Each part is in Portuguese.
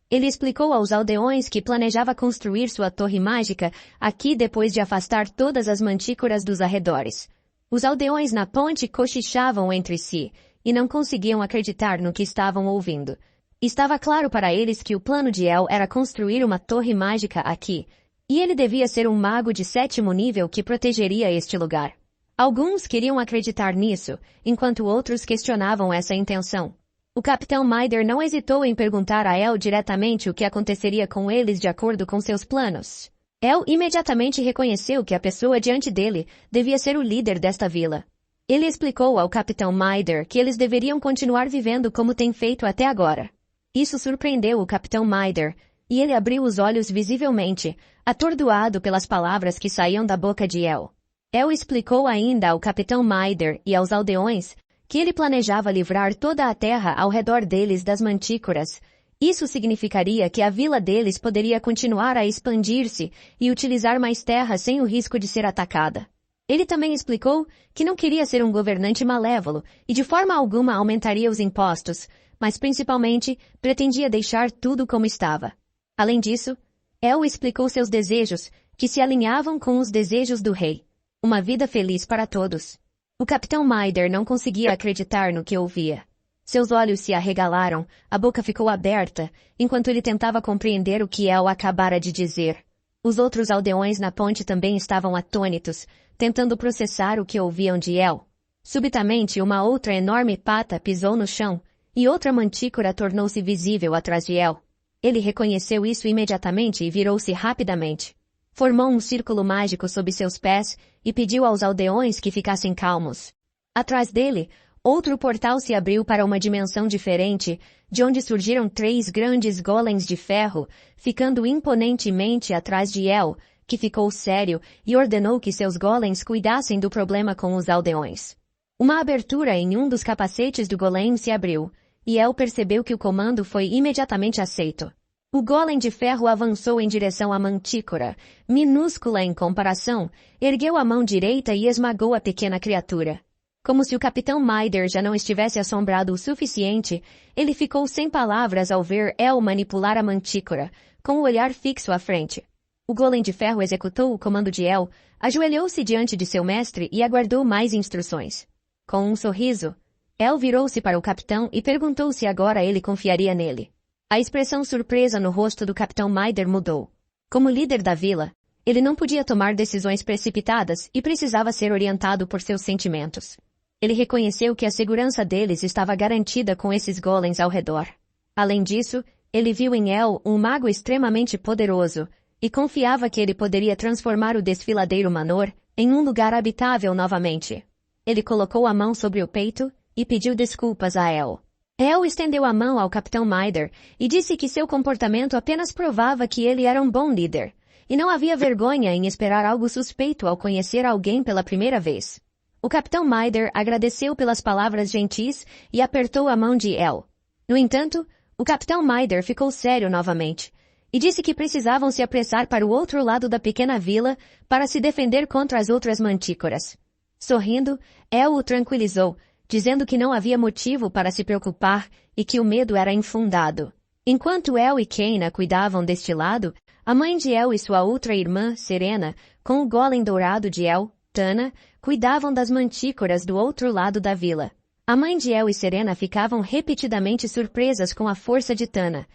Ele explicou aos aldeões que planejava construir sua torre mágica aqui depois de afastar todas as mantícoras dos arredores. Os aldeões na ponte cochichavam entre si e não conseguiam acreditar no que estavam ouvindo. Estava claro para eles que o plano de El era construir uma torre mágica aqui, e ele devia ser um mago de 7º nível que protegeria este lugar. Alguns queriam acreditar nisso, enquanto outros questionavam essa intenção. O Capitão Maider não hesitou em perguntar a El diretamente o que aconteceria com eles de acordo com seus planos. El imediatamente reconheceu que a pessoa diante dele devia ser o líder desta vila. Ele explicou ao Capitão Maider que eles deveriam continuar vivendo como têm feito até agora. Isso surpreendeu o Capitão Maider, e ele abriu os olhos visivelmente, atordoado pelas palavras que saíam da boca de El. El explicou ainda ao Capitão Maider e aos aldeões que ele planejava livrar toda a terra ao redor deles das mantícoras. Isso significaria que a vila deles poderia continuar a expandir-se e utilizar mais terra sem o risco de ser atacada. Ele também explicou que não queria ser um governante malévolo e de forma alguma aumentaria os impostos, mas principalmente pretendia deixar tudo como estava. Além disso, El explicou seus desejos, que se alinhavam com os desejos do rei. Uma vida feliz para todos. O Capitão Maider não conseguia acreditar no que ouvia. Seus olhos se arregalaram, a boca ficou aberta, enquanto ele tentava compreender o que El acabara de dizer. Os outros aldeões na ponte também estavam atônitos, tentando processar o que ouviam de El. Subitamente, uma outra enorme pata pisou no chão, e outra mantícora tornou-se visível atrás de El. Ele reconheceu isso imediatamente e virou-se rapidamente. Formou um círculo mágico sob seus pés e pediu aos aldeões que ficassem calmos. Atrás dele, outro portal se abriu para uma dimensão diferente, de onde surgiram 3 grandes golems de ferro, ficando imponentemente atrás de El, que ficou sério e ordenou que seus golems cuidassem do problema com os aldeões. Uma abertura em um dos capacetes do golem se abriu, e El percebeu que o comando foi imediatamente aceito. O golem de ferro avançou em direção à mantícora, minúscula em comparação, ergueu a mão direita e esmagou a pequena criatura. Como se o Capitão Maider já não estivesse assombrado o suficiente, ele ficou sem palavras ao ver El manipular a mantícora, com o olhar fixo à frente. O golem de ferro executou o comando de El, ajoelhou-se diante de seu mestre e aguardou mais instruções. Com um sorriso, El virou-se para o capitão e perguntou se agora ele confiaria nele. A expressão surpresa no rosto do Capitão Maider mudou. Como líder da vila, ele não podia tomar decisões precipitadas e precisava ser orientado por seus sentimentos. Ele reconheceu que a segurança deles estava garantida com esses golems ao redor. Além disso, ele viu em El um mago extremamente poderoso e confiava que ele poderia transformar o desfiladeiro Manor em um lugar habitável novamente. Ele colocou a mão sobre o peito e pediu desculpas a El. El estendeu a mão ao Capitão Maider e disse que seu comportamento apenas provava que ele era um bom líder, e não havia vergonha em esperar algo suspeito ao conhecer alguém pela primeira vez. O Capitão Maider agradeceu pelas palavras gentis e apertou a mão de El. No entanto, o Capitão Maider ficou sério novamente, e disse que precisavam se apressar para o outro lado da pequena vila para se defender contra as outras mantícoras. Sorrindo, El o tranquilizou, dizendo que não havia motivo para se preocupar e que o medo era infundado. Enquanto El e Keina cuidavam deste lado, a mãe de El e sua outra irmã, Serena, com o golem dourado de El, Tana, cuidavam das mantícoras do outro lado da vila. A mãe de El e Serena ficavam repetidamente surpresas com a força de Tana,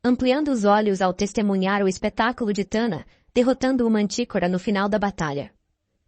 ampliando os olhos ao testemunhar o espetáculo de Tana, derrotando o mantícora no final da batalha.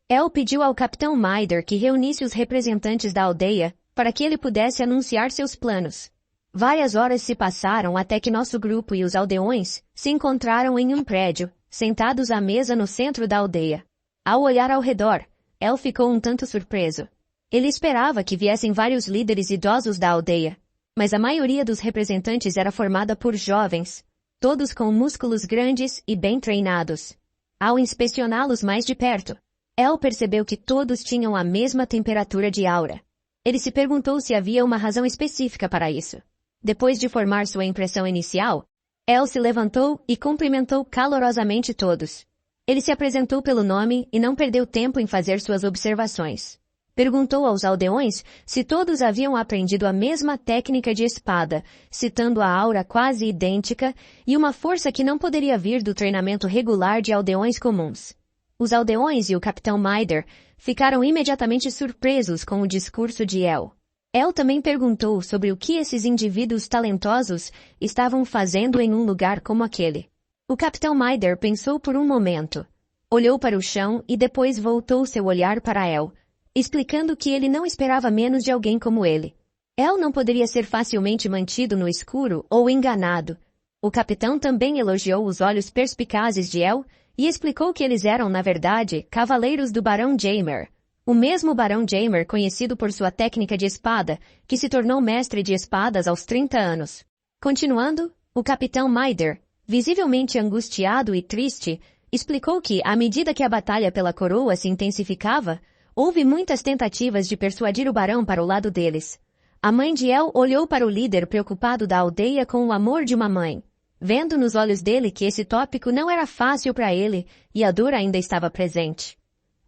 El pediu ao Capitão Maider que reunisse os representantes da aldeia para que ele pudesse anunciar seus planos. Várias horas se passaram até que nosso grupo e os aldeões se encontraram em um prédio, sentados à mesa no centro da aldeia. Ao olhar ao redor, El ficou um tanto surpreso. Ele esperava que viessem vários líderes idosos da aldeia, mas a maioria dos representantes era formada por jovens, todos com músculos grandes e bem treinados. Ao inspecioná-los mais de perto, El percebeu que todos tinham a mesma temperatura de aura. Ele se perguntou se havia uma razão específica para isso. Depois de formar sua impressão inicial, El se levantou e cumprimentou calorosamente todos. Ele se apresentou pelo nome e não perdeu tempo em fazer suas observações. Perguntou aos aldeões se todos haviam aprendido a mesma técnica de espada, citando a aura quase idêntica e uma força que não poderia vir do treinamento regular de aldeões comuns. Os aldeões e o Capitão Mider ficaram imediatamente surpresos com o discurso de El. El também perguntou sobre o que esses indivíduos talentosos estavam fazendo em um lugar como aquele. O Capitão Mider pensou por um momento, olhou para o chão e depois voltou seu olhar para El, explicando que ele não esperava menos de alguém como ele. El não poderia ser facilmente mantido no escuro ou enganado. O capitão também elogiou os olhos perspicazes de El e explicou que eles eram, na verdade, cavaleiros do Barão Jaemer, o mesmo Barão Jaemer conhecido por sua técnica de espada, que se tornou mestre de espadas aos 30 anos. Continuando, o Capitão Mider, visivelmente angustiado e triste, explicou que, à medida que a batalha pela coroa se intensificava, houve muitas tentativas de persuadir o barão para o lado deles. A mãe de El olhou para o líder preocupado da aldeia com o amor de uma mãe, vendo nos olhos dele que esse tópico não era fácil para ele e a dor ainda estava presente.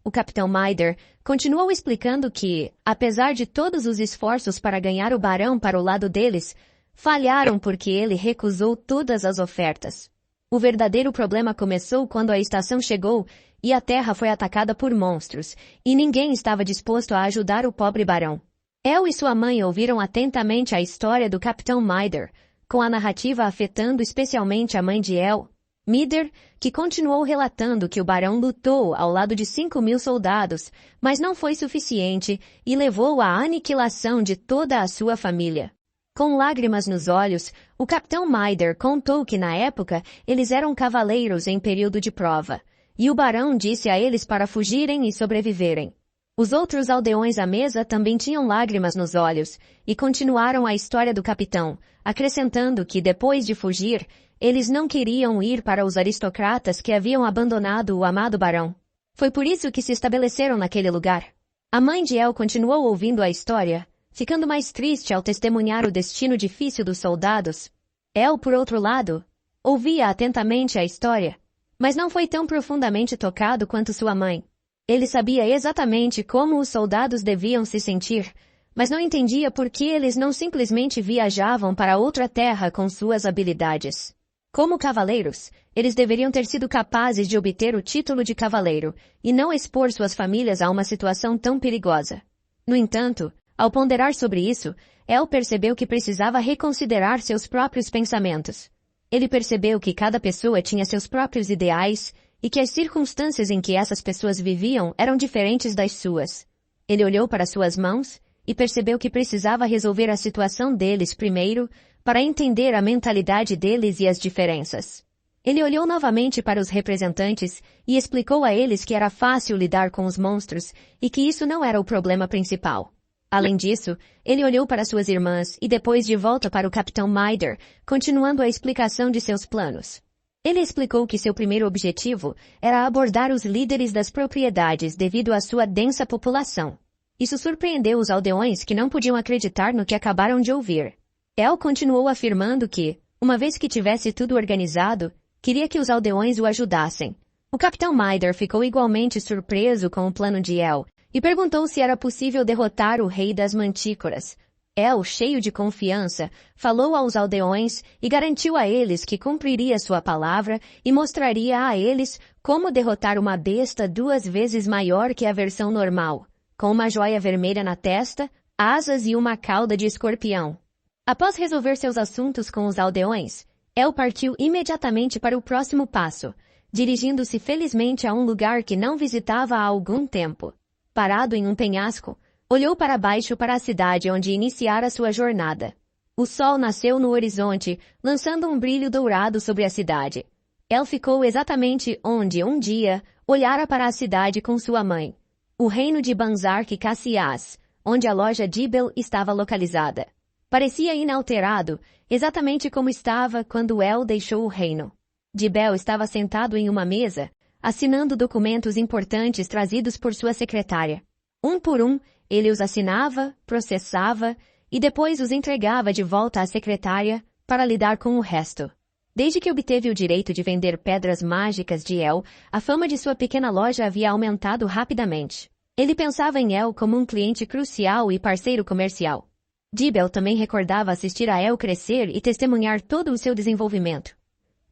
O Capitão Mider continuou explicando que, apesar de todos os esforços para ganhar o barão para o lado deles, falharam porque ele recusou todas as ofertas. O verdadeiro problema começou quando a estação chegou e a terra foi atacada por monstros, e ninguém estava disposto a ajudar o pobre barão. El e sua mãe ouviram atentamente a história do Capitão Mider, com a narrativa afetando especialmente a mãe de El, Mider, que continuou relatando que o barão lutou ao lado de 5.000 soldados, mas não foi suficiente e levou à aniquilação de toda a sua família. Com lágrimas nos olhos, o Capitão Mider contou que na época eles eram cavaleiros em período de prova, e o barão disse a eles para fugirem e sobreviverem. Os outros aldeões à mesa também tinham lágrimas nos olhos e continuaram a história do capitão, acrescentando que depois de fugir, eles não queriam ir para os aristocratas que haviam abandonado o amado barão. Foi por isso que se estabeleceram naquele lugar. A mãe de El continuou ouvindo a história, ficando mais triste ao testemunhar o destino difícil dos soldados. El, por outro lado, ouvia atentamente a história, mas não foi tão profundamente tocado quanto sua mãe. Ele sabia exatamente como os soldados deviam se sentir, mas não entendia por que eles não simplesmente viajavam para outra terra com suas habilidades. Como cavaleiros, eles deveriam ter sido capazes de obter o título de cavaleiro e não expor suas famílias a uma situação tão perigosa. No entanto, ao ponderar sobre isso, El percebeu que precisava reconsiderar seus próprios pensamentos. Ele percebeu que cada pessoa tinha seus próprios ideais e que as circunstâncias em que essas pessoas viviam eram diferentes das suas. Ele olhou para suas mãos e percebeu que precisava resolver a situação deles primeiro para entender a mentalidade deles e as diferenças. Ele olhou novamente para os representantes e explicou a eles que era fácil lidar com os monstros e que isso não era o problema principal. Além disso, ele olhou para suas irmãs e depois de volta para o Capitão Mider, continuando a explicação de seus planos. Ele explicou que seu primeiro objetivo era abordar os líderes das propriedades devido à sua densa população. Isso surpreendeu os aldeões que não podiam acreditar no que acabaram de ouvir. El continuou afirmando que, uma vez que tivesse tudo organizado, queria que os aldeões o ajudassem. O Capitão Mider ficou igualmente surpreso com o plano de El, e perguntou se era possível derrotar o rei das mantícoras. El, cheio de confiança, falou aos aldeões e garantiu a eles que cumpriria sua palavra e mostraria a eles como derrotar uma besta 2 vezes maior que a versão normal, com uma joia vermelha na testa, asas e uma cauda de escorpião. Após resolver seus assuntos com os aldeões, El partiu imediatamente para o próximo passo, dirigindo-se felizmente a um lugar que não visitava há algum tempo. Parado em um penhasco, olhou para baixo para a cidade onde iniciara sua jornada. O sol nasceu no horizonte, lançando um brilho dourado sobre a cidade. El ficou exatamente onde, um dia, olhara para a cidade com sua mãe, o reino de Banzark Cassias, onde a loja Dibel estava localizada. Parecia inalterado, exatamente como estava quando El deixou o reino. Dibel estava sentado em uma mesa, assinando documentos importantes trazidos por sua secretária. Um por um, ele os assinava, processava e depois os entregava de volta à secretária para lidar com o resto. Desde que obteve o direito de vender pedras mágicas de El, a fama de sua pequena loja havia aumentado rapidamente. Ele pensava em El como um cliente crucial e parceiro comercial. Dibel também recordava assistir a El crescer e testemunhar todo o seu desenvolvimento.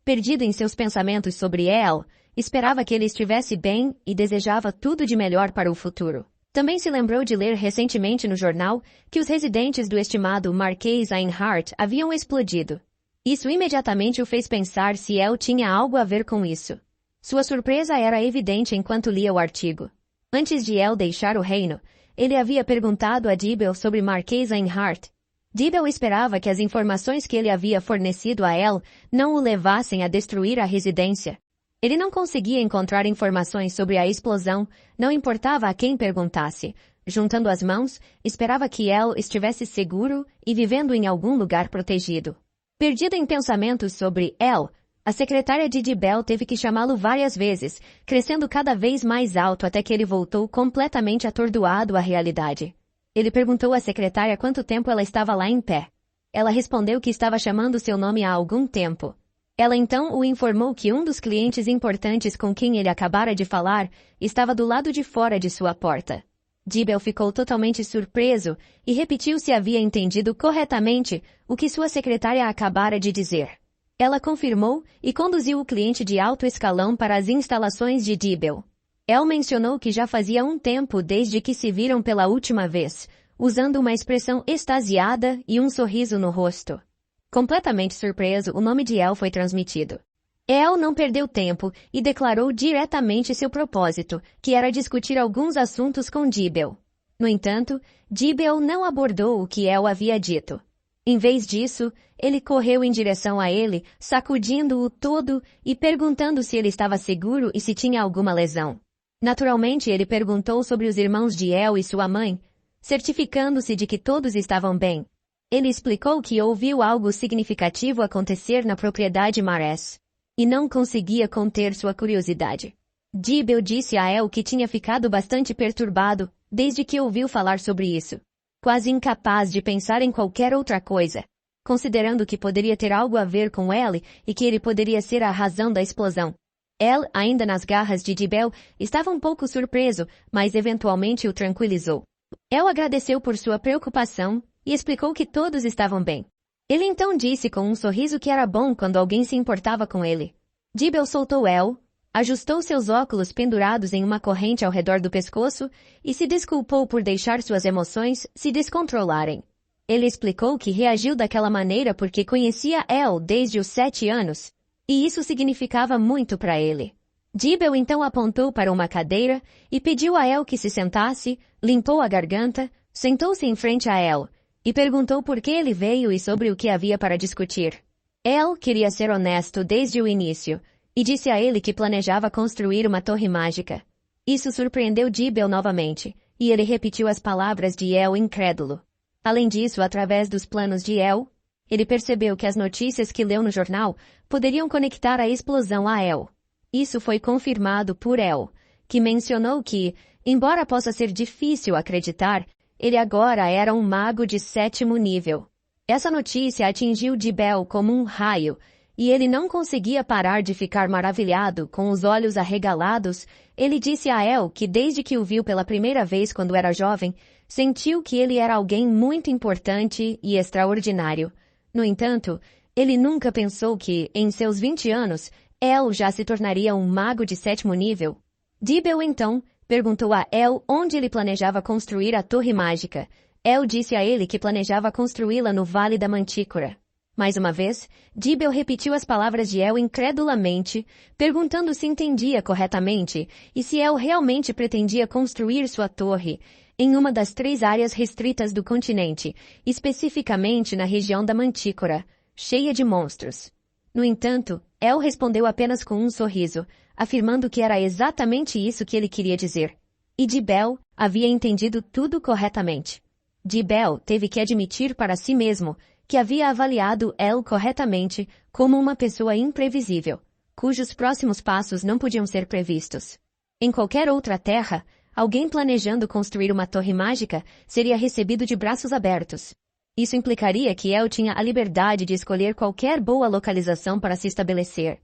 Perdido em seus pensamentos sobre El, esperava que ele estivesse bem e desejava tudo de melhor para o futuro. Também se lembrou de ler recentemente no jornal que os residentes do estimado Marquês Einhart haviam explodido. Isso imediatamente o fez pensar se El tinha algo a ver com isso. Sua surpresa era evidente enquanto lia o artigo. Antes de El deixar o reino, ele havia perguntado a Dibel sobre Marquês Einhart. Dibel esperava que as informações que ele havia fornecido a El não o levassem a destruir a residência. Ele não conseguia encontrar informações sobre a explosão, não importava a quem perguntasse. Juntando as mãos, esperava que El estivesse seguro e vivendo em algum lugar protegido. Perdida em pensamentos sobre El, a secretária de Dibel teve que chamá-lo várias vezes, crescendo cada vez mais alto até que ele voltou completamente atordoado à realidade. Ele perguntou à secretária quanto tempo ela estava lá em pé. Ela respondeu que estava chamando seu nome há algum tempo. Ela então o informou que um dos clientes importantes com quem ele acabara de falar estava do lado de fora de sua porta. Dibel ficou totalmente surpreso e repetiu se havia entendido corretamente o que sua secretária acabara de dizer. Ela confirmou e conduziu o cliente de alto escalão para as instalações de Dibel. El mencionou que já fazia um tempo desde que se viram pela última vez, usando uma expressão extasiada e um sorriso no rosto. Completamente surpreso, o nome de El foi transmitido. El não perdeu tempo e declarou diretamente seu propósito, que era discutir alguns assuntos com Dibel. No entanto, Dibel não abordou o que El havia dito. Em vez disso, ele correu em direção a ele, sacudindo-o todo e perguntando se ele estava seguro e se tinha alguma lesão. Naturalmente, ele perguntou sobre os irmãos de El e sua mãe, certificando-se de que todos estavam bem. Ele explicou que ouviu algo significativo acontecer na propriedade Marés e não conseguia conter sua curiosidade. Dibel disse a El que tinha ficado bastante perturbado desde que ouviu falar sobre isso, quase incapaz de pensar em qualquer outra coisa, considerando que poderia ter algo a ver com ele e que ele poderia ser a razão da explosão. El, ainda nas garras de Dibel, estava um pouco surpreso, mas eventualmente o tranquilizou. El agradeceu por sua preocupação e explicou que todos estavam bem. Ele então disse com um sorriso que era bom quando alguém se importava com ele. Dibel soltou El, ajustou seus óculos pendurados em uma corrente ao redor do pescoço e se desculpou por deixar suas emoções se descontrolarem. Ele explicou que reagiu daquela maneira porque conhecia El desde os 7 anos, e isso significava muito para ele. Dibel então apontou para uma cadeira e pediu a El que se sentasse, limpou a garganta, sentou-se em frente a El e perguntou por que ele veio e sobre o que havia para discutir. El queria ser honesto desde o início e disse a ele que planejava construir uma torre mágica. Isso surpreendeu Dibel novamente, e ele repetiu as palavras de El incrédulo. Além disso, através dos planos de El, ele percebeu que as notícias que leu no jornal poderiam conectar a explosão a El. Isso foi confirmado por El, que mencionou que, embora possa ser difícil acreditar, ele agora era um mago de 7º nível. Essa notícia atingiu Dibel como um raio, e ele não conseguia parar de ficar maravilhado, com os olhos arregalados. Ele disse a El que desde que o viu pela primeira vez quando era jovem, sentiu que ele era alguém muito importante e extraordinário. No entanto, ele nunca pensou que, em seus 20 anos, El já se tornaria um mago de 7º nível. Dibel, então, perguntou a El onde ele planejava construir a torre mágica. El disse a ele que planejava construí-la no Vale da Mantícora. Mais uma vez, Dibel repetiu as palavras de El incredulamente, perguntando se entendia corretamente e se El realmente pretendia construir sua torre em uma das 3 áreas restritas do continente, especificamente na região da Mantícora, cheia de monstros. No entanto, El respondeu apenas com um sorriso, afirmando que era exatamente isso que ele queria dizer. E Dibel havia entendido tudo corretamente. Dibel teve que admitir para si mesmo que havia avaliado El corretamente como uma pessoa imprevisível, cujos próximos passos não podiam ser previstos. Em qualquer outra terra, alguém planejando construir uma torre mágica seria recebido de braços abertos. Isso implicaria que El tinha a liberdade de escolher qualquer boa localização para se estabelecer.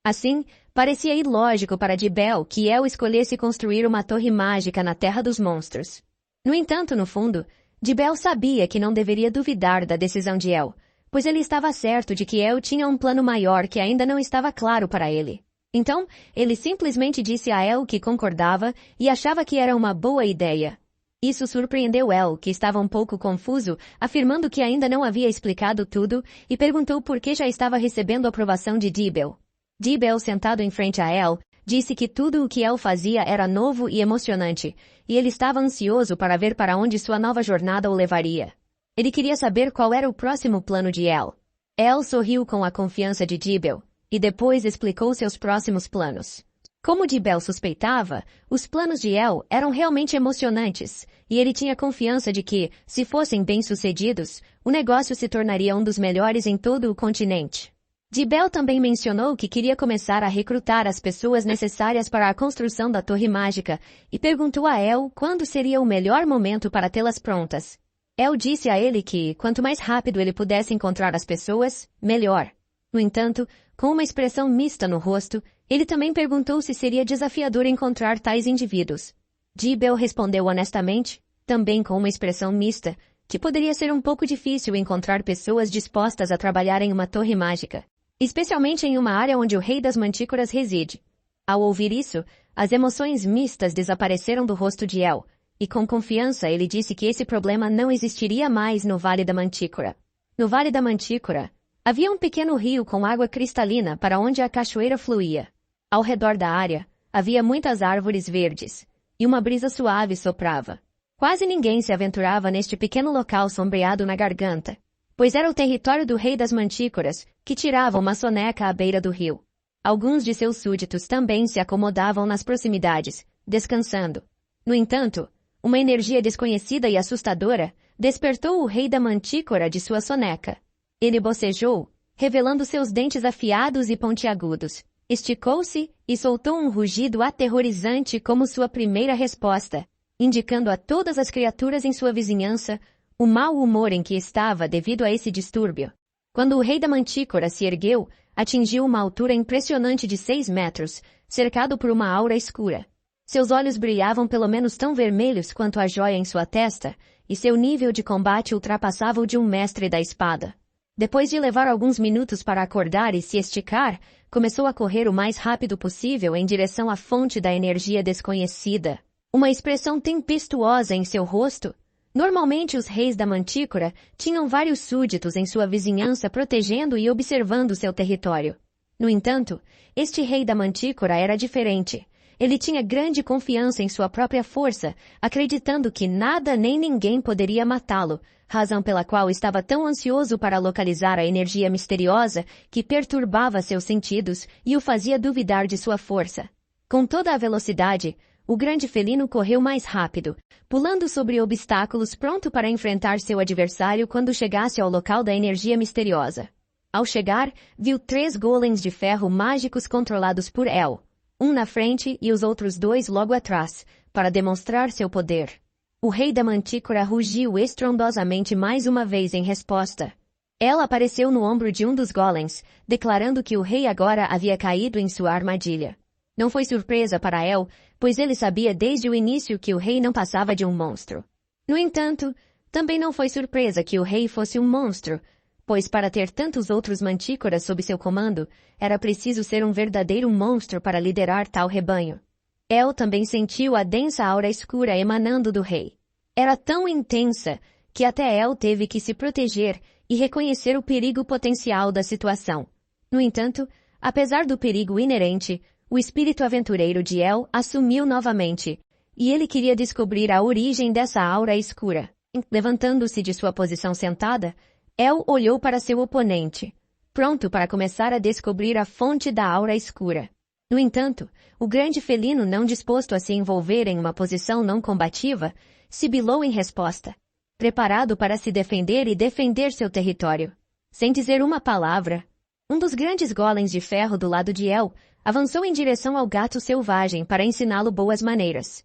Assim, parecia ilógico para Dibel que El escolhesse construir uma torre mágica na Terra dos Monstros. No entanto, no fundo, Dibel sabia que não deveria duvidar da decisão de El, pois ele estava certo de que El tinha um plano maior que ainda não estava claro para ele. Então, ele simplesmente disse a El que concordava e achava que era uma boa ideia. Isso surpreendeu El, que estava um pouco confuso, afirmando que ainda não havia explicado tudo, e perguntou por que já estava recebendo aprovação de Dibel. Dibel, sentado em frente a El, disse que tudo o que El fazia era novo e emocionante, e ele estava ansioso para ver para onde sua nova jornada o levaria. Ele queria saber qual era o próximo plano de El. El sorriu com a confiança de Dibel, e depois explicou seus próximos planos. Como Dibel suspeitava, os planos de El eram realmente emocionantes, e ele tinha confiança de que, se fossem bem-sucedidos, o negócio se tornaria um dos melhores em todo o continente. Dibel também mencionou que queria começar a recrutar as pessoas necessárias para a construção da Torre Mágica e perguntou a El quando seria o melhor momento para tê-las prontas. El disse a ele que, quanto mais rápido ele pudesse encontrar as pessoas, melhor. No entanto, com uma expressão mista no rosto, ele também perguntou se seria desafiador encontrar tais indivíduos. Dibel respondeu honestamente, também com uma expressão mista, que poderia ser um pouco difícil encontrar pessoas dispostas a trabalhar em uma torre mágica, especialmente em uma área onde o Rei das Mantícoras reside. Ao ouvir isso, as emoções mistas desapareceram do rosto de El, e com confiança ele disse que esse problema não existiria mais no Vale da Mantícora. No Vale da Mantícora, havia um pequeno rio com água cristalina para onde a cachoeira fluía. Ao redor da área, havia muitas árvores verdes, e uma brisa suave soprava. Quase ninguém se aventurava neste pequeno local sombreado na garganta, pois era o território do Rei das Mantícoras, que tirava uma soneca à beira do rio. Alguns de seus súditos também se acomodavam nas proximidades, descansando. No entanto, uma energia desconhecida e assustadora despertou o Rei da Mantícora de sua soneca. Ele bocejou, revelando seus dentes afiados e pontiagudos, esticou-se e soltou um rugido aterrorizante como sua primeira resposta, indicando a todas as criaturas em sua vizinhança o mau humor em que estava devido a esse distúrbio. Quando o Rei da Mantícora se ergueu, atingiu uma altura impressionante de 6 metros, cercado por uma aura escura. Seus olhos brilhavam pelo menos tão vermelhos quanto a joia em sua testa, e seu nível de combate ultrapassava o de um mestre da espada. Depois de levar alguns minutos para acordar e se esticar, começou a correr o mais rápido possível em direção à fonte da energia desconhecida. Uma expressão tempestuosa em seu rosto. Normalmente os reis da Mantícora tinham vários súditos em sua vizinhança protegendo e observando seu território. No entanto, este rei da Mantícora era diferente. Ele tinha grande confiança em sua própria força, acreditando que nada nem ninguém poderia matá-lo, razão pela qual estava tão ansioso para localizar a energia misteriosa que perturbava seus sentidos e o fazia duvidar de sua força. Com toda a velocidade, o grande felino correu mais rápido, pulando sobre obstáculos pronto para enfrentar seu adversário quando chegasse ao local da energia misteriosa. Ao chegar, viu 3 golems de ferro mágicos controlados por El, um na frente e os outros 2 logo atrás, para demonstrar seu poder. O Rei da Mantícora rugiu estrondosamente mais uma vez em resposta. Ela apareceu no ombro de um dos golems, declarando que o rei agora havia caído em sua armadilha. Não foi surpresa para El, pois ele sabia desde o início que o rei não passava de um monstro. No entanto, também não foi surpresa que o rei fosse um monstro, pois para ter tantos outros mantícoras sob seu comando, era preciso ser um verdadeiro monstro para liderar tal rebanho. El também sentiu a densa aura escura emanando do rei. Era tão intensa que até El teve que se proteger e reconhecer o perigo potencial da situação. No entanto, apesar do perigo inerente, o espírito aventureiro de El assumiu novamente, e ele queria descobrir a origem dessa aura escura. Levantando-se de sua posição sentada, El olhou para seu oponente, pronto para começar a descobrir a fonte da aura escura. No entanto, o grande felino, não disposto a se envolver em uma posição não combativa, sibilou em resposta, preparado para se defender e defender seu território. Sem dizer uma palavra, um dos grandes golems de ferro do lado de El avançou em direção ao gato selvagem para ensiná-lo boas maneiras.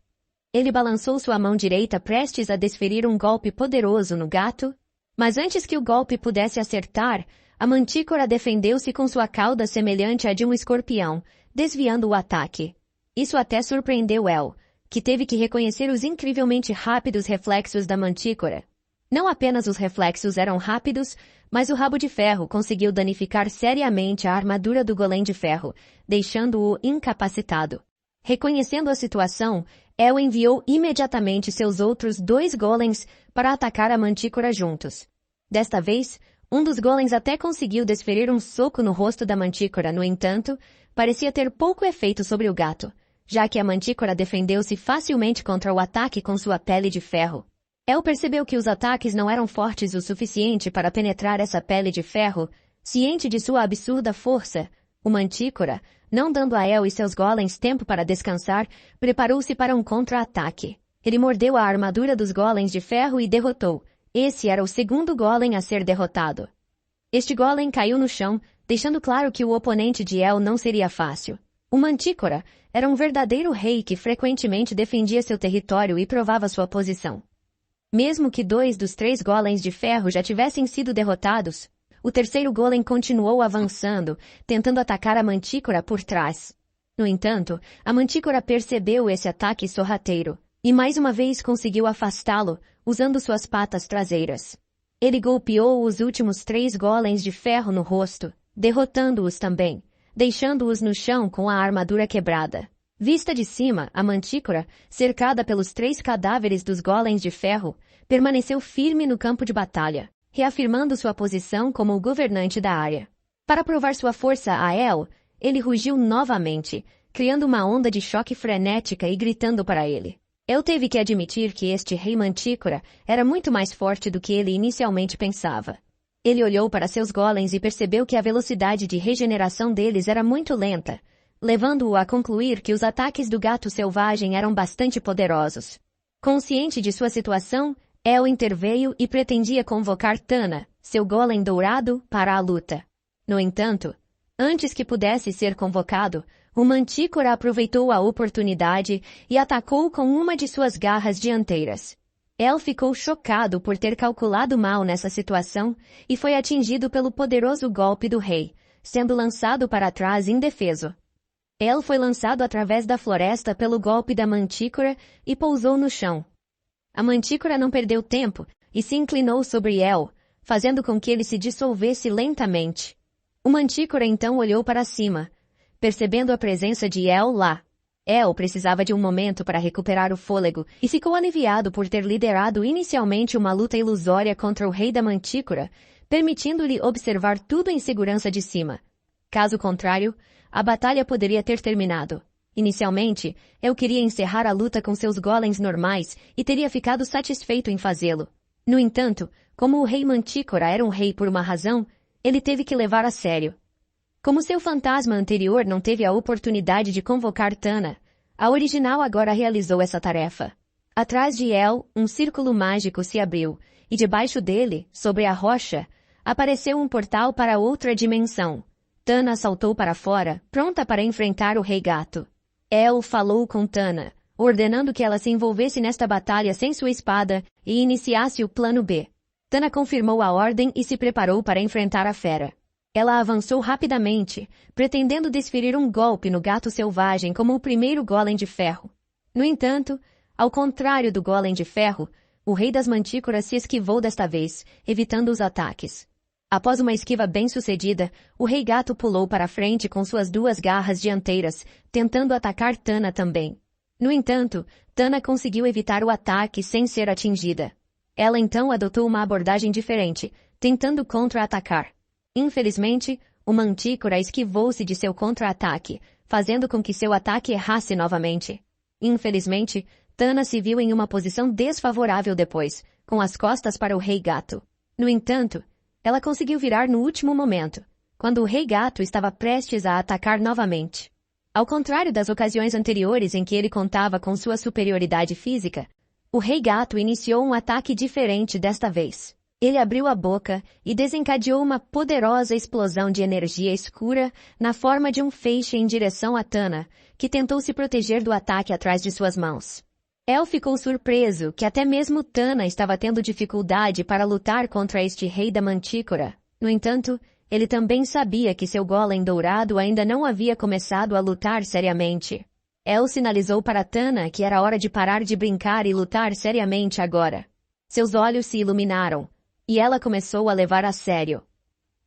Ele balançou sua mão direita prestes a desferir um golpe poderoso no gato, mas antes que o golpe pudesse acertar, A mantícora defendeu-se com sua cauda semelhante à de um escorpião, desviando o ataque. Isso até surpreendeu El, que teve que reconhecer os incrivelmente rápidos reflexos da mantícora. Não apenas os reflexos eram rápidos, mas o rabo de ferro conseguiu danificar seriamente a armadura do golem de ferro, deixando-o incapacitado. Reconhecendo a situação, El enviou imediatamente seus outros 2 golems para atacar a mantícora juntos. Desta vez, um dos golems até conseguiu desferir um soco no rosto da mantícora, no entanto, parecia ter pouco efeito sobre o gato, já que a mantícora defendeu-se facilmente contra o ataque com sua pele de ferro. El percebeu que os ataques não eram fortes o suficiente para penetrar essa pele de ferro. Ciente de sua absurda força, o mantícora, não dando a El e seus golems tempo para descansar, preparou-se para um contra-ataque. Ele mordeu a armadura dos golems de ferro e derrotou. Esse era o segundo golem a ser derrotado. Este golem caiu no chão, deixando claro que o oponente de El não seria fácil. O mantícora era um verdadeiro rei que frequentemente defendia seu território e provava sua posição. Mesmo que 2 dos 3 golems de ferro já tivessem sido derrotados, o terceiro golem continuou avançando, tentando atacar a mantícora por trás. No entanto, a mantícora percebeu esse ataque sorrateiro, e mais uma vez conseguiu afastá-lo, usando suas patas traseiras. Ele golpeou os últimos 3 golems de ferro no rosto, derrotando-os também, deixando-os no chão com a armadura quebrada. Vista de cima, a mantícora, cercada pelos 3 cadáveres dos golems de ferro, permaneceu firme no campo de batalha, reafirmando sua posição como o governante da área. Para provar sua força a El, ele rugiu novamente, criando uma onda de choque frenética e gritando para ele. El teve que admitir que este rei mantícora era muito mais forte do que ele inicialmente pensava. Ele olhou para seus golems e percebeu que a velocidade de regeneração deles era muito lenta, levando-o a concluir que os ataques do gato selvagem eram bastante poderosos. Consciente de sua situação, El interveio e pretendia convocar Tana, seu golem dourado, para a luta. No entanto, antes que pudesse ser convocado, o mantícora aproveitou a oportunidade e atacou com uma de suas garras dianteiras. El ficou chocado por ter calculado mal nessa situação e foi atingido pelo poderoso golpe do rei, sendo lançado para trás indefeso. El foi lançado através da floresta pelo golpe da mantícora e pousou no chão. A mantícora não perdeu tempo e se inclinou sobre El, fazendo com que ele se dissolvesse lentamente. O mantícora então olhou para cima, percebendo a presença de El lá. El precisava de um momento para recuperar o fôlego e ficou aliviado por ter liderado inicialmente uma luta ilusória contra o rei da mantícora, permitindo-lhe observar tudo em segurança de cima. Caso contrário, a batalha poderia ter terminado. Inicialmente, El queria encerrar a luta com seus golems normais e teria ficado satisfeito em fazê-lo. No entanto, como o rei mantícora era um rei por uma razão, ele teve que levar a sério. Como seu fantasma anterior não teve a oportunidade de convocar Tana, a original agora realizou essa tarefa. Atrás de El, um círculo mágico se abriu, e debaixo dele, sobre a rocha, apareceu um portal para outra dimensão. Tana saltou para fora, pronta para enfrentar o Rei Gato. El falou com Tana, ordenando que ela se envolvesse nesta batalha sem sua espada e iniciasse o plano B. Tana confirmou a ordem e se preparou para enfrentar a fera. Ela avançou rapidamente, pretendendo desferir um golpe no gato selvagem como o primeiro golem de ferro. No entanto, ao contrário do golem de ferro, o rei das mantícoras se esquivou desta vez, evitando os ataques. Após uma esquiva bem-sucedida, o rei gato pulou para frente com suas 2 garras dianteiras, tentando atacar Tana também. No entanto, Tana conseguiu evitar o ataque sem ser atingida. Ela então adotou uma abordagem diferente, tentando contra-atacar. Infelizmente, o mantícora esquivou-se de seu contra-ataque, fazendo com que seu ataque errasse novamente. Infelizmente, Tana se viu em uma posição desfavorável depois, com as costas para o Rei Gato. No entanto, ela conseguiu virar no último momento, quando o Rei Gato estava prestes a atacar novamente. Ao contrário das ocasiões anteriores em que ele contava com sua superioridade física, o Rei Gato iniciou um ataque diferente desta vez. Ele abriu a boca e desencadeou uma poderosa explosão de energia escura na forma de um feixe em direção a Tana, que tentou se proteger do ataque atrás de suas mãos. El ficou surpreso que até mesmo Tana estava tendo dificuldade para lutar contra este rei da mantícora. No entanto, ele também sabia que seu golem dourado ainda não havia começado a lutar seriamente. El sinalizou para Tana que era hora de parar de brincar e lutar seriamente agora. Seus olhos se iluminaram, e ela começou a levar a sério.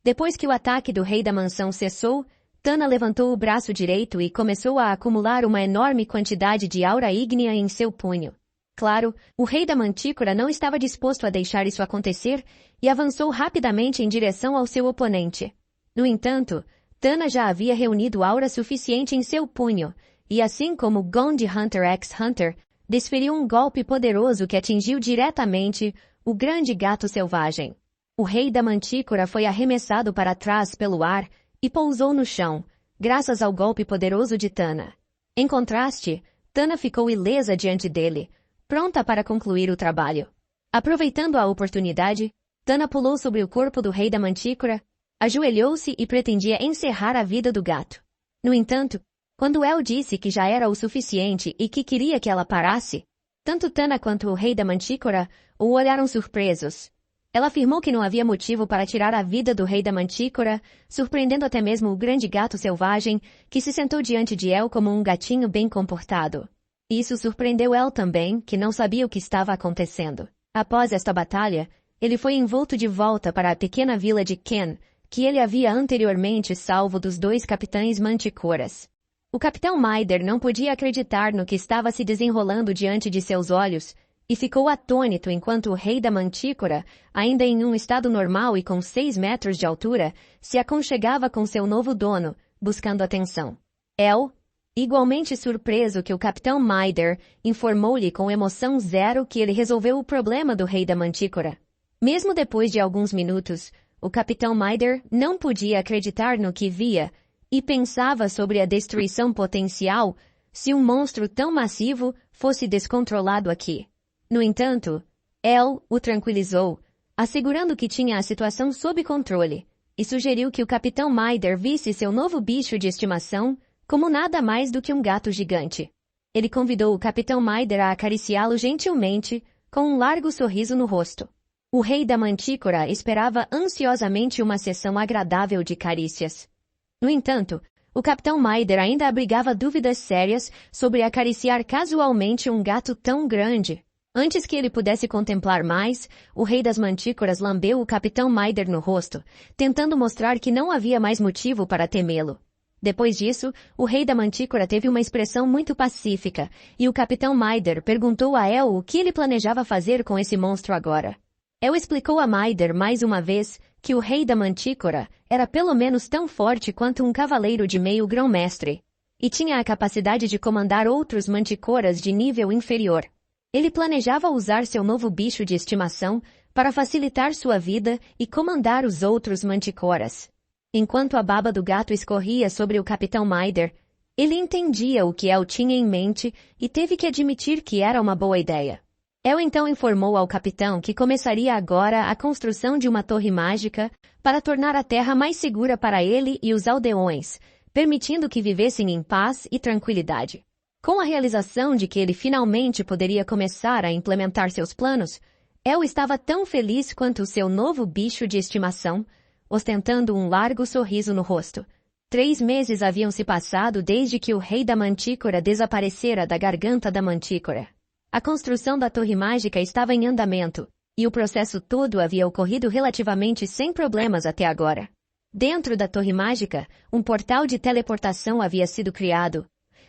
Depois que o ataque do rei da mansão cessou, Tana levantou o braço direito e começou a acumular uma enorme quantidade de aura ígnea em seu punho. Claro, o rei da mantícora não estava disposto a deixar isso acontecer e avançou rapidamente em direção ao seu oponente. No entanto, Tana já havia reunido aura suficiente em seu punho, e assim como Gond Hunter x Hunter, desferiu um golpe poderoso que atingiu diretamente o grande gato selvagem. O rei da mantícora foi arremessado para trás pelo ar e pousou no chão, graças ao golpe poderoso de Tana. Em contraste, Tana ficou ilesa diante dele, pronta para concluir o trabalho. Aproveitando a oportunidade, Tana pulou sobre o corpo do rei da mantícora, ajoelhou-se e pretendia encerrar a vida do gato. No entanto, quando El disse que já era o suficiente e que queria que ela parasse, tanto Tana quanto o rei da mantícora o olharam surpresos. Ela afirmou que não havia motivo para tirar a vida do rei da mantícora, surpreendendo até mesmo o grande gato selvagem, que se sentou diante de El como um gatinho bem comportado. Isso surpreendeu El também, que não sabia o que estava acontecendo. Após esta batalha, ele foi envolto de volta para a pequena vila de Ken, que ele havia anteriormente salvo dos 2 capitães manticoras. O capitão Maider não podia acreditar no que estava se desenrolando diante de seus olhos, e ficou atônito enquanto o rei da mantícora, ainda em um estado normal e com 6 metros de altura, se aconchegava com seu novo dono, buscando atenção. El, igualmente surpreso que o capitão Maider, informou-lhe com emoção zero que ele resolveu o problema do rei da mantícora. Mesmo depois de alguns minutos, o capitão Maider não podia acreditar no que via e pensava sobre a destruição potencial se um monstro tão massivo fosse descontrolado aqui. No entanto, El o tranquilizou, assegurando que tinha a situação sob controle, e sugeriu que o capitão Maider visse seu novo bicho de estimação como nada mais do que um gato gigante. Ele convidou o capitão Maider a acariciá-lo gentilmente, com um largo sorriso no rosto. O rei da mantícora esperava ansiosamente uma sessão agradável de carícias. No entanto, o capitão Maider ainda abrigava dúvidas sérias sobre acariciar casualmente um gato tão grande. Antes que ele pudesse contemplar mais, o rei das mantícoras lambeu o capitão Maider no rosto, tentando mostrar que não havia mais motivo para temê-lo. Depois disso, o rei da mantícora teve uma expressão muito pacífica, e o capitão Maider perguntou a El o que ele planejava fazer com esse monstro agora. El explicou a Maider mais uma vez que o rei da mantícora era pelo menos tão forte quanto um cavaleiro de meio grão-mestre, e tinha a capacidade de comandar outros manticoras de nível inferior. Ele planejava usar seu novo bicho de estimação para facilitar sua vida e comandar os outros manticoras. Enquanto a baba do gato escorria sobre o capitão Maider, ele entendia o que El tinha em mente e teve que admitir que era uma boa ideia. El então informou ao capitão que começaria agora a construção de uma torre mágica para tornar a terra mais segura para ele e os aldeões, permitindo que vivessem em paz e tranquilidade. Com a realização de que ele finalmente poderia começar a implementar seus planos, El estava tão feliz quanto o seu novo bicho de estimação, ostentando um largo sorriso no rosto. 3 meses haviam se passado desde que o rei da mantícora desaparecera da garganta da mantícora. A construção da torre mágica estava em andamento, e o processo todo havia ocorrido relativamente sem problemas até agora. Dentro da torre mágica, um portal de teleportação havia sido criado,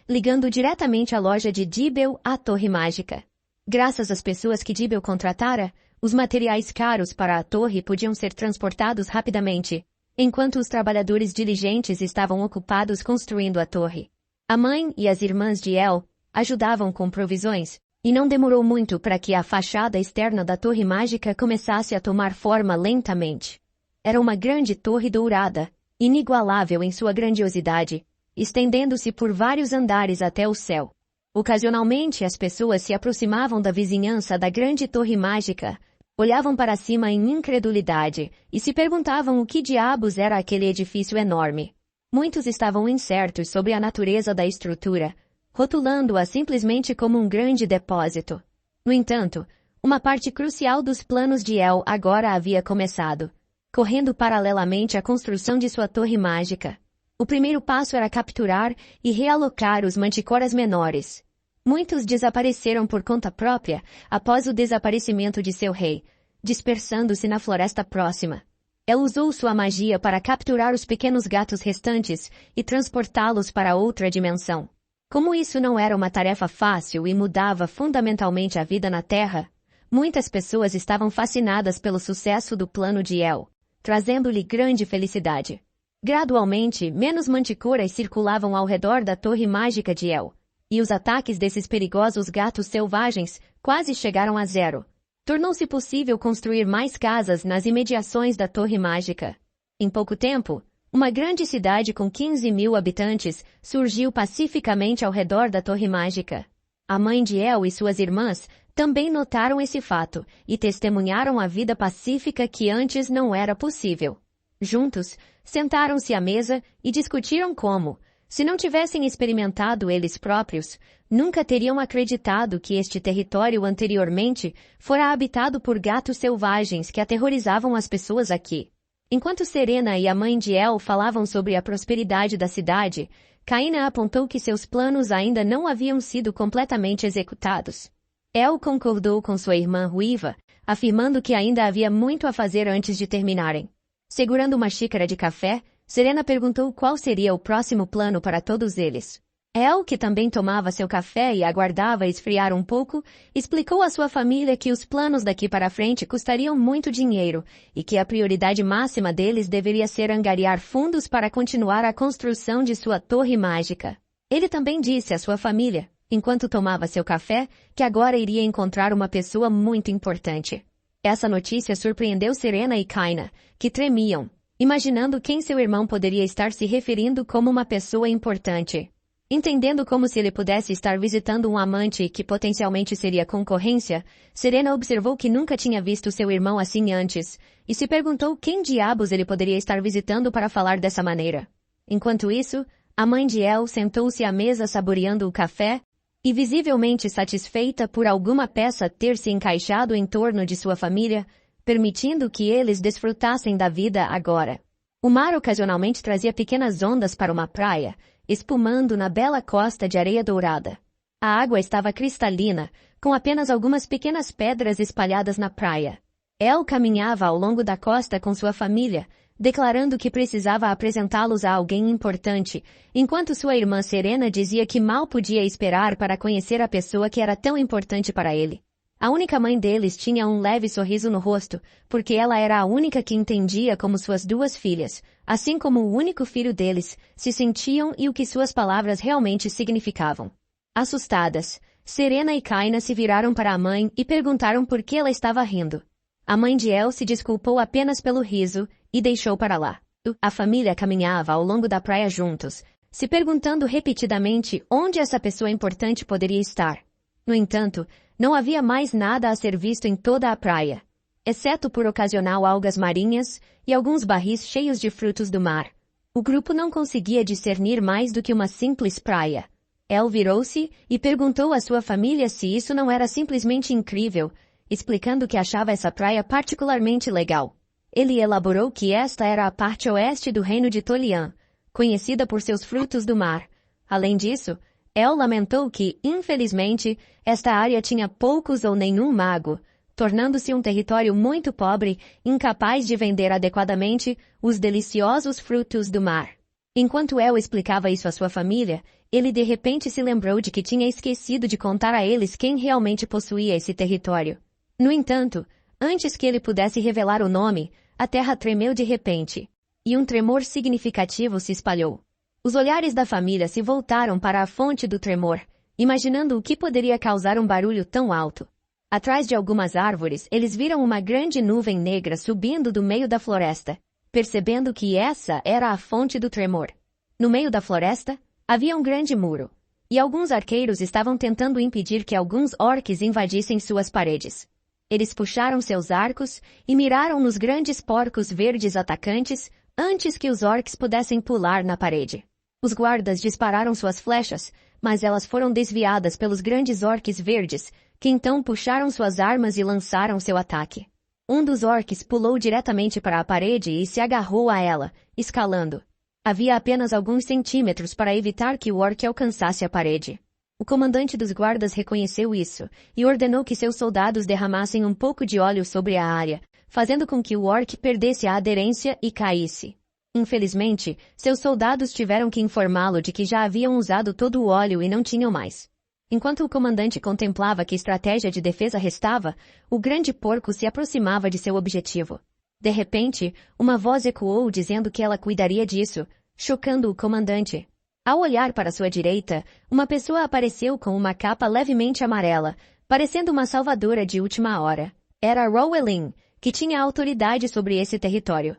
ligando diretamente a loja de Dibel à torre mágica. Graças às pessoas que Dibel contratara, os materiais caros para a torre podiam ser transportados rapidamente, enquanto os trabalhadores diligentes estavam ocupados construindo a torre. A mãe e as irmãs de El ajudavam com provisões, e não demorou muito para que a fachada externa da torre mágica começasse a tomar forma lentamente. Era uma grande torre dourada, inigualável em sua grandiosidade, estendendo-se por vários andares até o céu. Ocasionalmente as pessoas se aproximavam da vizinhança da grande torre mágica, olhavam para cima em incredulidade e se perguntavam o que diabos era aquele edifício enorme. Muitos estavam incertos sobre a natureza da estrutura, rotulando-a simplesmente como um grande depósito. No entanto, uma parte crucial dos planos de El agora havia começado. correndo paralelamente à construção de sua torre mágica. O primeiro passo era capturar e realocar os manticoras menores. Muitos desapareceram por conta própria após o desaparecimento de seu rei, dispersando-se na floresta próxima. Ela usou sua magia para capturar os pequenos gatos restantes e transportá-los para outra dimensão. Como isso não era uma tarefa fácil e mudava fundamentalmente a vida na Terra, muitas pessoas estavam fascinadas pelo sucesso do plano de El, trazendo-lhe grande felicidade. Gradualmente, menos manticoras circulavam ao redor da torre mágica de El, e os ataques desses perigosos gatos selvagens quase chegaram a zero. Tornou-se possível construir mais casas nas imediações da torre mágica. Em pouco tempo, uma grande cidade com 15.000 habitantes surgiu pacificamente ao redor da torre mágica. A mãe de El e suas irmãs também notaram esse fato e testemunharam a vida pacífica que antes não era possível. Juntos, sentaram-se à mesa e discutiram como, se não tivessem experimentado eles próprios, nunca teriam acreditado que este território anteriormente fora habitado por gatos selvagens que aterrorizavam as pessoas aqui. Enquanto Serena e a mãe de El falavam sobre a prosperidade da cidade, Kaina apontou que seus planos ainda não haviam sido completamente executados. El concordou com sua irmã ruiva, afirmando que ainda havia muito a fazer antes de terminarem. Segurando uma xícara de café, Serena perguntou qual seria o próximo plano para todos eles. El, que também tomava seu café e aguardava esfriar um pouco, explicou à sua família que os planos daqui para frente custariam muito dinheiro e que a prioridade máxima deles deveria ser angariar fundos para continuar a construção de sua torre mágica. Ele também disse à sua família, enquanto tomava seu café, que agora iria encontrar uma pessoa muito importante. Essa notícia surpreendeu Serena e Kaina, que tremiam, imaginando quem seu irmão poderia estar se referindo como uma pessoa importante. Entendendo como se ele pudesse estar visitando um amante que potencialmente seria concorrência, Serena observou que nunca tinha visto seu irmão assim antes, e se perguntou quem diabos ele poderia estar visitando para falar dessa maneira. Enquanto isso, a mãe de El sentou-se à mesa saboreando o café, e visivelmente satisfeita por alguma peça ter se encaixado em torno de sua família, permitindo que eles desfrutassem da vida agora. O mar ocasionalmente trazia pequenas ondas para uma praia, espumando na bela costa de areia dourada. A água estava cristalina, com apenas algumas pequenas pedras espalhadas na praia. El caminhava ao longo da costa com sua família, declarando que precisava apresentá-los a alguém importante, enquanto sua irmã Serena dizia que mal podia esperar para conhecer a pessoa que era tão importante para ele. A única mãe deles tinha um leve sorriso no rosto, porque ela era a única que entendia como suas duas filhas, assim como o único filho deles, se sentiam e o que suas palavras realmente significavam. Assustadas, Serena e Kaina se viraram para a mãe e perguntaram por que ela estava rindo. A mãe de El se desculpou apenas pelo riso e deixou para lá. A família caminhava ao longo da praia juntos, se perguntando repetidamente onde essa pessoa importante poderia estar. No entanto, não havia mais nada a ser visto em toda a praia, exceto por ocasional algas marinhas e alguns barris cheios de frutos do mar. O grupo não conseguia discernir mais do que uma simples praia. El virou-se e perguntou à sua família se isso não era simplesmente incrível, explicando que achava essa praia particularmente legal. Ele elaborou que esta era a parte oeste do reino de Tolian, conhecida por seus frutos do mar. Além disso, El lamentou que, infelizmente, esta área tinha poucos ou nenhum mago, tornando-se um território muito pobre, incapaz de vender adequadamente os deliciosos frutos do mar. Enquanto El explicava isso à sua família, ele de repente se lembrou de que tinha esquecido de contar a eles quem realmente possuía esse território. No entanto, antes que ele pudesse revelar o nome, a terra tremeu de repente, e um tremor significativo se espalhou. Os olhares da família se voltaram para a fonte do tremor, imaginando o que poderia causar um barulho tão alto. Atrás de algumas árvores, eles viram uma grande nuvem negra subindo do meio da floresta, percebendo que essa era a fonte do tremor. No meio da floresta, havia um grande muro, e alguns arqueiros estavam tentando impedir que alguns orques invadissem suas paredes. Eles puxaram seus arcos e miraram nos grandes porcos verdes atacantes antes que os orques pudessem pular na parede. Os guardas dispararam suas flechas, mas elas foram desviadas pelos grandes orques verdes, que então puxaram suas armas e lançaram seu ataque. Um dos orcs pulou diretamente para a parede e se agarrou a ela, escalando. Havia apenas alguns centímetros para evitar que o orc alcançasse a parede. O comandante dos guardas reconheceu isso e ordenou que seus soldados derramassem um pouco de óleo sobre a área, fazendo com que o orc perdesse a aderência e caísse. Infelizmente, seus soldados tiveram que informá-lo de que já haviam usado todo o óleo e não tinham mais. Enquanto o comandante contemplava que estratégia de defesa restava, o grande porco se aproximava de seu objetivo. De repente, uma voz ecoou dizendo que ela cuidaria disso, chocando o comandante. Ao olhar para sua direita, uma pessoa apareceu com uma capa levemente amarela, parecendo uma salvadora de última hora. Era Rowelin, que tinha autoridade sobre esse território.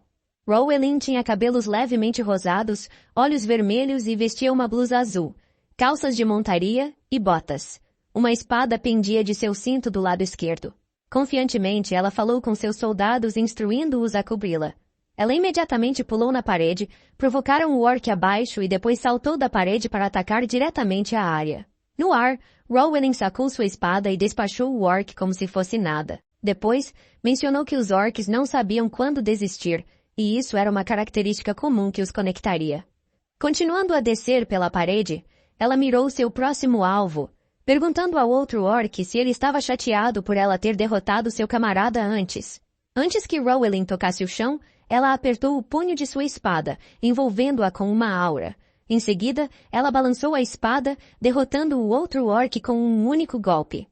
Rowelin tinha cabelos levemente rosados, olhos vermelhos e vestia uma blusa azul, calças de montaria e botas. Uma espada pendia de seu cinto do lado esquerdo. Confiantemente, ela falou com seus soldados, instruindo-os a cobri-la. Ela imediatamente pulou na parede, provocaram o orc abaixo e depois saltou da parede para atacar diretamente a área. No ar, Rowelin sacou sua espada e despachou o orc como se fosse nada. Depois, mencionou que os orcs não sabiam quando desistir, e isso era uma característica comum que os conectaria. Continuando a descer pela parede, ela mirou seu próximo alvo, perguntando ao outro orc se ele estava chateado por ela ter derrotado seu camarada antes. Antes que Rowelin tocasse o chão, ela apertou o punho de sua espada, envolvendo-a com uma aura. Em seguida, ela balançou a espada, derrotando o outro orc com um único golpe.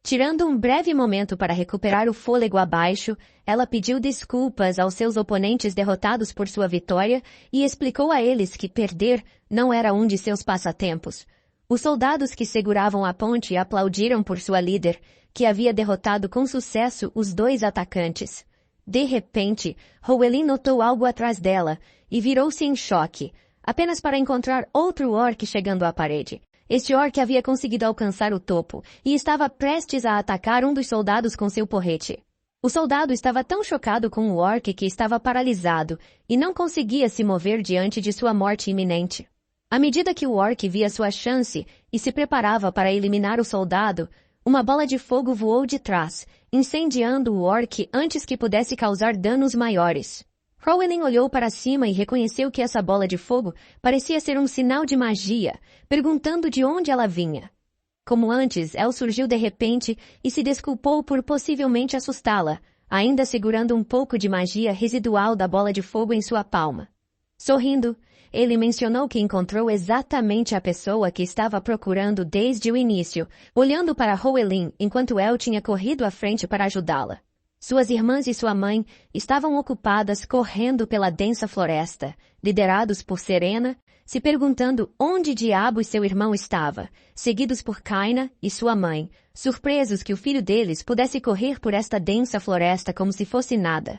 Tirando um breve momento para recuperar o fôlego abaixo, ela pediu desculpas aos seus oponentes derrotados por sua vitória e explicou a eles que perder não era um de seus passatempos. Os soldados que seguravam a ponte aplaudiram por sua líder, que havia derrotado com sucesso os dois atacantes. De repente, Rowelin notou algo atrás dela e virou-se em choque, apenas para encontrar outro orc chegando à parede. Este orc havia conseguido alcançar o topo e estava prestes a atacar um dos soldados com seu porrete. O soldado estava tão chocado com o orc que estava paralisado e não conseguia se mover diante de sua morte iminente. À medida que o orc via sua chance e se preparava para eliminar o soldado, uma bola de fogo voou de trás, incendiando o orc antes que pudesse causar danos maiores. Rowelin olhou para cima e reconheceu que essa bola de fogo parecia ser um sinal de magia, perguntando de onde ela vinha. Como antes, El surgiu de repente e se desculpou por possivelmente assustá-la, ainda segurando um pouco de magia residual da bola de fogo em sua palma. Sorrindo, ele mencionou que encontrou exatamente a pessoa que estava procurando desde o início, olhando para Rowelin enquanto El tinha corrido à frente para ajudá-la. Suas irmãs e sua mãe estavam ocupadas correndo pela densa floresta, liderados por Serena, se perguntando onde diabos seu irmão estava, seguidos por Kaina e sua mãe, surpresos que o filho deles pudesse correr por esta densa floresta como se fosse nada.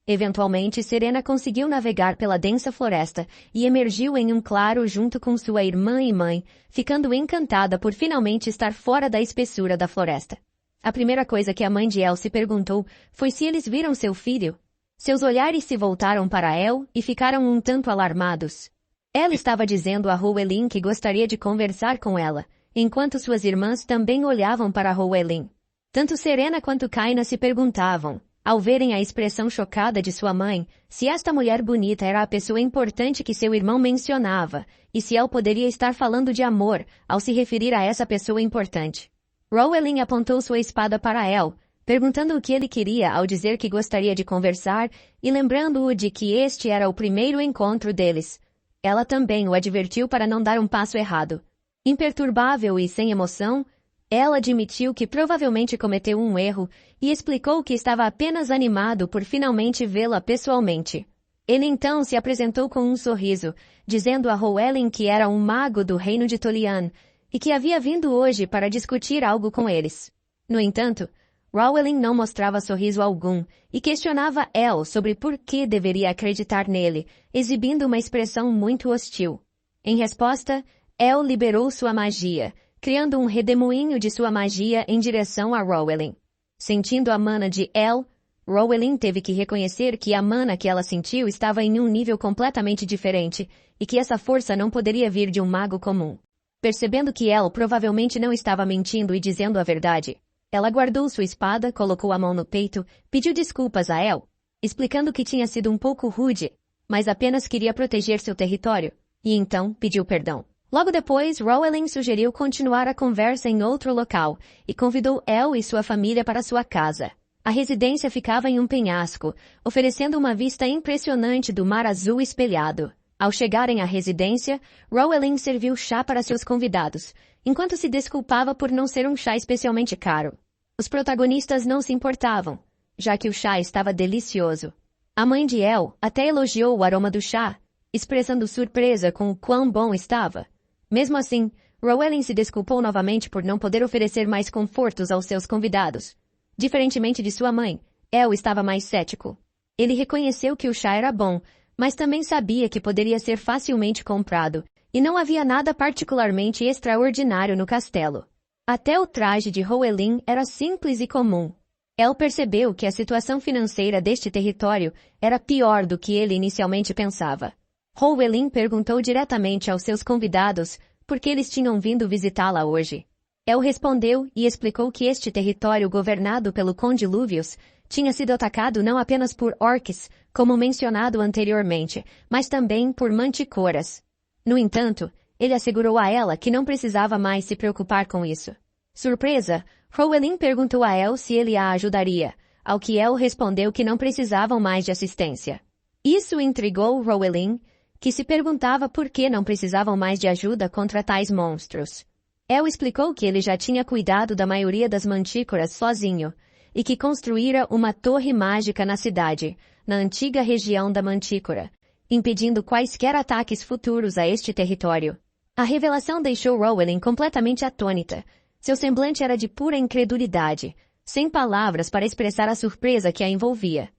Eventualmente, Serena conseguiu navegar pela densa floresta e emergiu em um claro junto com sua irmã e mãe, ficando encantada por finalmente estar fora da espessura da floresta. A primeira coisa que a mãe de El se perguntou foi se eles viram seu filho. Seus olhares se voltaram para El e ficaram um tanto alarmados. Ela estava dizendo a Rowelin que gostaria de conversar com ela, enquanto suas irmãs também olhavam para Rowelin. Tanto Serena quanto Kaina se perguntavam, ao verem a expressão chocada de sua mãe, se esta mulher bonita era a pessoa importante que seu irmão mencionava, e se El poderia estar falando de amor ao se referir a essa pessoa importante. Rowelin apontou sua espada para El, perguntando o que ele queria ao dizer que gostaria de conversar e lembrando-o de que este era o primeiro encontro deles. Ela também o advertiu para não dar um passo errado. Imperturbável e sem emoção, ela admitiu que provavelmente cometeu um erro e explicou que estava apenas animado por finalmente vê-la pessoalmente. Ele então se apresentou com um sorriso, dizendo a Rowelin que era um mago do reino de Tolian, e que havia vindo hoje para discutir algo com eles. No entanto, Rowelin não mostrava sorriso algum e questionava El sobre por que deveria acreditar nele, exibindo uma expressão muito hostil. Em resposta, El liberou sua magia, criando um redemoinho de sua magia em direção a Rowelin. Sentindo a mana de El, Rowelin teve que reconhecer que a mana que ela sentiu estava em um nível completamente diferente e que essa força não poderia vir de um mago comum. Percebendo que El provavelmente não estava mentindo e dizendo a verdade, Ela guardou sua espada, colocou a mão no peito, pediu desculpas a El, explicando que tinha sido um pouco rude, mas apenas queria proteger seu território, e então pediu perdão. Logo depois, Roelin sugeriu continuar a conversa em outro local e convidou El e sua família para sua casa. A residência ficava em um penhasco, oferecendo uma vista impressionante do mar azul espelhado. Ao chegarem à residência, Roelin serviu chá para seus convidados, enquanto se desculpava por não ser um chá especialmente caro. Os protagonistas não se importavam, já que o chá estava delicioso. A mãe de El até elogiou o aroma do chá, expressando surpresa com o quão bom estava. Mesmo assim, Roelin se desculpou novamente por não poder oferecer mais confortos aos seus convidados. Diferentemente de sua mãe, El estava mais cético. Ele reconheceu que o chá era bom, mas também sabia que poderia ser facilmente comprado, e não havia nada particularmente extraordinário no castelo. Até o traje de Roelin era simples e comum. El percebeu que a situação financeira deste território era pior do que ele inicialmente pensava. Roelin perguntou diretamente aos seus convidados por que eles tinham vindo visitá-la hoje. El respondeu e explicou que este território governado pelo Conde Luvius tinha sido atacado não apenas por orcs, como mencionado anteriormente, mas também por manticoras. No entanto, ele assegurou a ela que não precisava mais se preocupar com isso. Surpresa, Roelin perguntou a El se ele a ajudaria, ao que El respondeu que não precisavam mais de assistência. Isso intrigou Roelin, que se perguntava por que não precisavam mais de ajuda contra tais monstros. El explicou que ele já tinha cuidado da maioria das mantícoras sozinho, e que construíra uma torre mágica na cidade, na antiga região da Mantícora, impedindo quaisquer ataques futuros a este território. A revelação deixou Roelin completamente atônita. Seu semblante era de pura incredulidade, sem palavras para expressar a surpresa que a envolvia.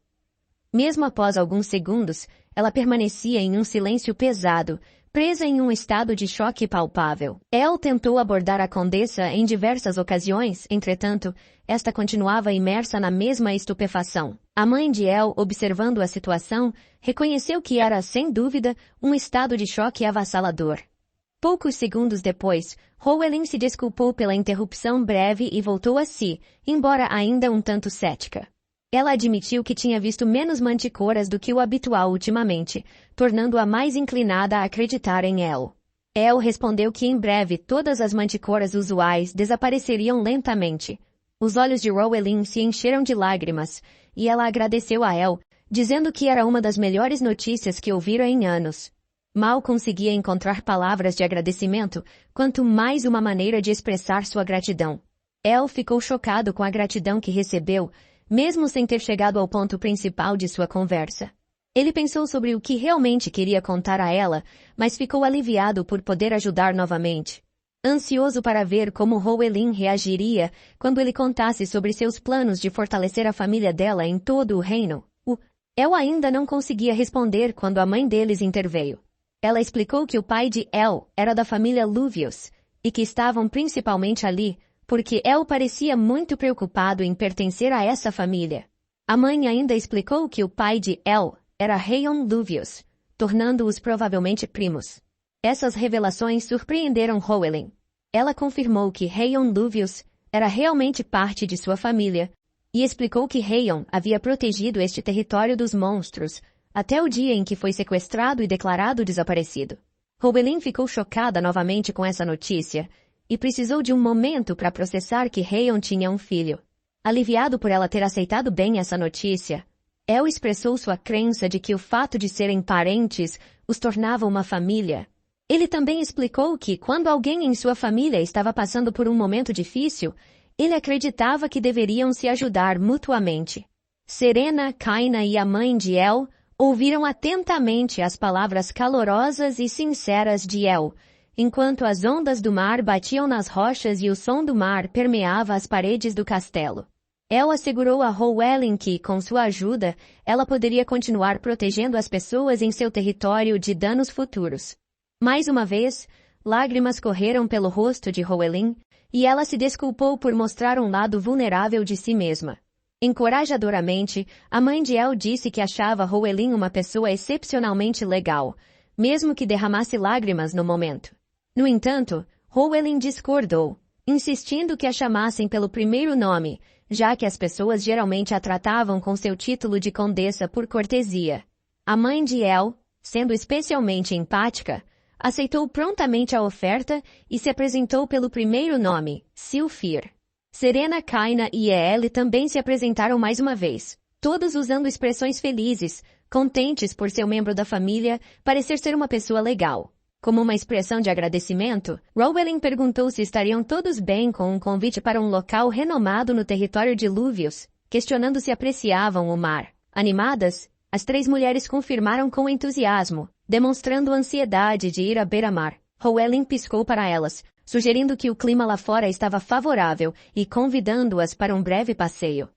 Mesmo após alguns segundos, ela permanecia em um silêncio pesado, presa em um estado de choque palpável. El tentou abordar a condessa em diversas ocasiões, entretanto, esta continuava imersa na mesma estupefação. A mãe de El, observando a situação, reconheceu que era, sem dúvida, um estado de choque avassalador. Poucos segundos depois, Roelin se desculpou pela interrupção breve e voltou a si, embora ainda um tanto cética. Ela admitiu que tinha visto menos manticoras do que o habitual ultimamente, tornando-a mais inclinada a acreditar em El. El respondeu que em breve todas as manticoras usuais desapareceriam lentamente. Os olhos de Roelin se encheram de lágrimas, e ela agradeceu a El, dizendo que era uma das melhores notícias que ouvira em anos. Mal conseguia encontrar palavras de agradecimento, quanto mais uma maneira de expressar sua gratidão. El ficou chocado com a gratidão que recebeu, mesmo sem ter chegado ao ponto principal de sua conversa. Ele pensou sobre o que realmente queria contar a ela, mas ficou aliviado por poder ajudar novamente. Ansioso para ver como Roelin reagiria quando ele contasse sobre seus planos de fortalecer a família dela em todo o reino, El ainda não conseguia responder quando a mãe deles interveio. Ela explicou que o pai de El era da família Luvius, e que estavam principalmente ali porque El parecia muito preocupado em pertencer a essa família. A mãe ainda explicou que o pai de El era Rheon Luvius, tornando-os provavelmente primos. Essas revelações surpreenderam Roelin. Ela confirmou que Rheon Luvius era realmente parte de sua família, e explicou que Rheon havia protegido este território dos monstros, até o dia em que foi sequestrado e declarado desaparecido. Roelin ficou chocada novamente com essa notícia, e precisou de um momento para processar que Rheon tinha um filho. Aliviado por ela ter aceitado bem essa notícia, El expressou sua crença de que o fato de serem parentes os tornava uma família. Ele também explicou que, quando alguém em sua família estava passando por um momento difícil, ele acreditava que deveriam se ajudar mutuamente. Serena, Kaina e a mãe de El ouviram atentamente as palavras calorosas e sinceras de El, enquanto as ondas do mar batiam nas rochas e o som do mar permeava as paredes do castelo. El assegurou a Roelin que, com sua ajuda, ela poderia continuar protegendo as pessoas em seu território de danos futuros. Mais uma vez, lágrimas correram pelo rosto de Roelin, e ela se desculpou por mostrar um lado vulnerável de si mesma. Encorajadoramente, a mãe de El disse que achava Roelin uma pessoa excepcionalmente legal, mesmo que derramasse lágrimas no momento. No entanto, Roelin discordou, insistindo que a chamassem pelo primeiro nome, já que as pessoas geralmente a tratavam com seu título de condessa por cortesia. A mãe de El, sendo especialmente empática, aceitou prontamente a oferta e se apresentou pelo primeiro nome, Silfir. Serena, Kaina e El também se apresentaram mais uma vez, todos usando expressões felizes, contentes por seu membro da família parecer ser uma pessoa legal. Como uma expressão de agradecimento, Rowelin perguntou se estariam todos bem com um convite para um local renomado no território de Lúvios, questionando se apreciavam o mar. Animadas, as 3 mulheres confirmaram com entusiasmo, demonstrando ansiedade de ir à beira-mar. Rowelin piscou para elas, sugerindo que o clima lá fora estava favorável e convidando-as para um breve passeio.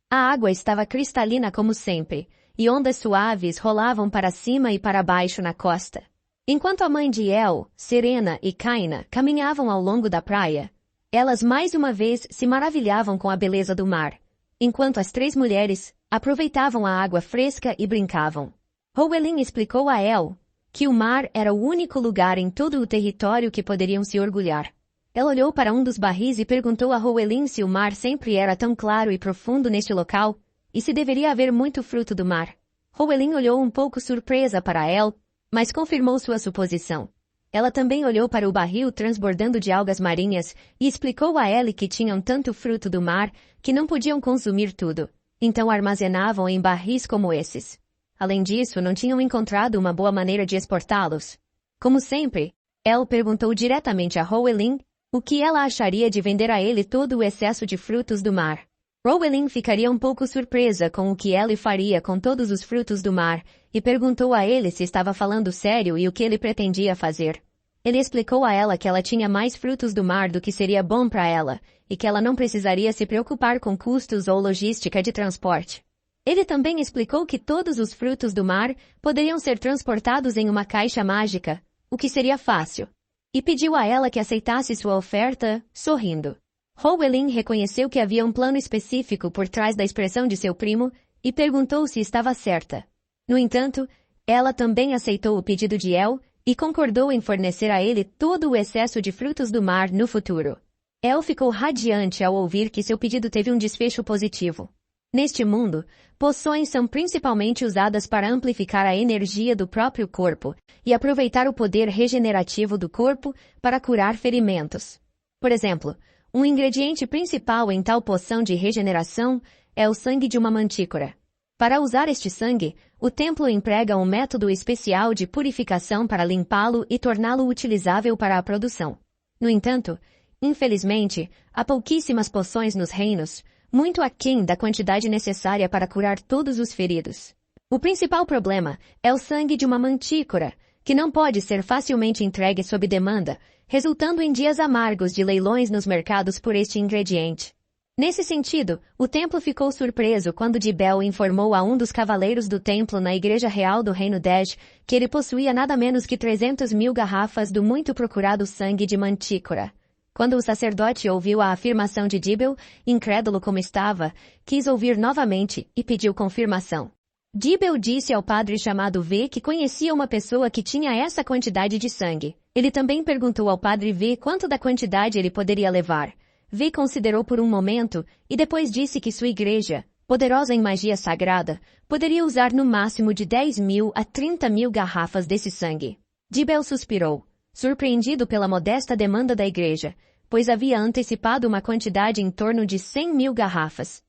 A água estava cristalina como sempre, e ondas suaves rolavam para cima e para baixo na costa. Enquanto a mãe de El, Serena e Kaina caminhavam ao longo da praia, elas mais uma vez se maravilhavam com a beleza do mar, enquanto as 3 mulheres aproveitavam a água fresca e brincavam. Rowelin explicou a El que o mar era o único lugar em todo o território que poderiam se orgulhar. Ela olhou para um dos barris e perguntou a Rowelin se o mar sempre era tão claro e profundo neste local, e se deveria haver muito fruto do mar. Rowelin olhou um pouco surpresa para El, mas confirmou sua suposição. Ela também olhou para o barril transbordando de algas marinhas e explicou a Ellie que tinham tanto fruto do mar que não podiam consumir tudo, então armazenavam em barris como esses. Além disso, não tinham encontrado uma boa maneira de exportá-los. Como sempre, Elle perguntou diretamente a Rowelin o que ela acharia de vender a ele todo o excesso de frutos do mar. Rowelin ficaria um pouco surpresa com o que Ellie faria com todos os frutos do mar e perguntou a ele se estava falando sério e o que ele pretendia fazer. Ele explicou a ela que ela tinha mais frutos do mar do que seria bom para ela e que ela não precisaria se preocupar com custos ou logística de transporte. Ele também explicou que todos os frutos do mar poderiam ser transportados em uma caixa mágica, o que seria fácil, e pediu a ela que aceitasse sua oferta, sorrindo. Rowelin reconheceu que havia um plano específico por trás da expressão de seu primo e perguntou se estava certa. No entanto, ela também aceitou o pedido de El e concordou em fornecer a ele todo o excesso de frutos do mar no futuro. El ficou radiante ao ouvir que seu pedido teve um desfecho positivo. Neste mundo, poções são principalmente usadas para amplificar a energia do próprio corpo e aproveitar o poder regenerativo do corpo para curar ferimentos. Por exemplo, um ingrediente principal em tal poção de regeneração é o sangue de uma mantícora. Para usar este sangue, o templo emprega um método especial de purificação para limpá-lo e torná-lo utilizável para a produção. No entanto, infelizmente, há pouquíssimas poções nos reinos, muito aquém da quantidade necessária para curar todos os feridos. O principal problema é o sangue de uma mantícora, que não pode ser facilmente entregue sob demanda, resultando em dias amargos de leilões nos mercados por este ingrediente. Nesse sentido, o templo ficou surpreso quando Dibel informou a um dos cavaleiros do templo na Igreja Real do Reino Dej que ele possuía nada menos que 300.000 garrafas do muito procurado sangue de mantícora. Quando o sacerdote ouviu a afirmação de Dibel, incrédulo como estava, quis ouvir novamente e pediu confirmação. Dibel disse ao padre chamado V que conhecia uma pessoa que tinha essa quantidade de sangue. Ele também perguntou ao padre V quanto da quantidade ele poderia levar. V considerou por um momento e depois disse que sua igreja, poderosa em magia sagrada, poderia usar no máximo de 10.000 a 30.000 garrafas desse sangue. Dibel suspirou, surpreendido pela modesta demanda da igreja, pois havia antecipado uma quantidade em torno de 100.000 garrafas.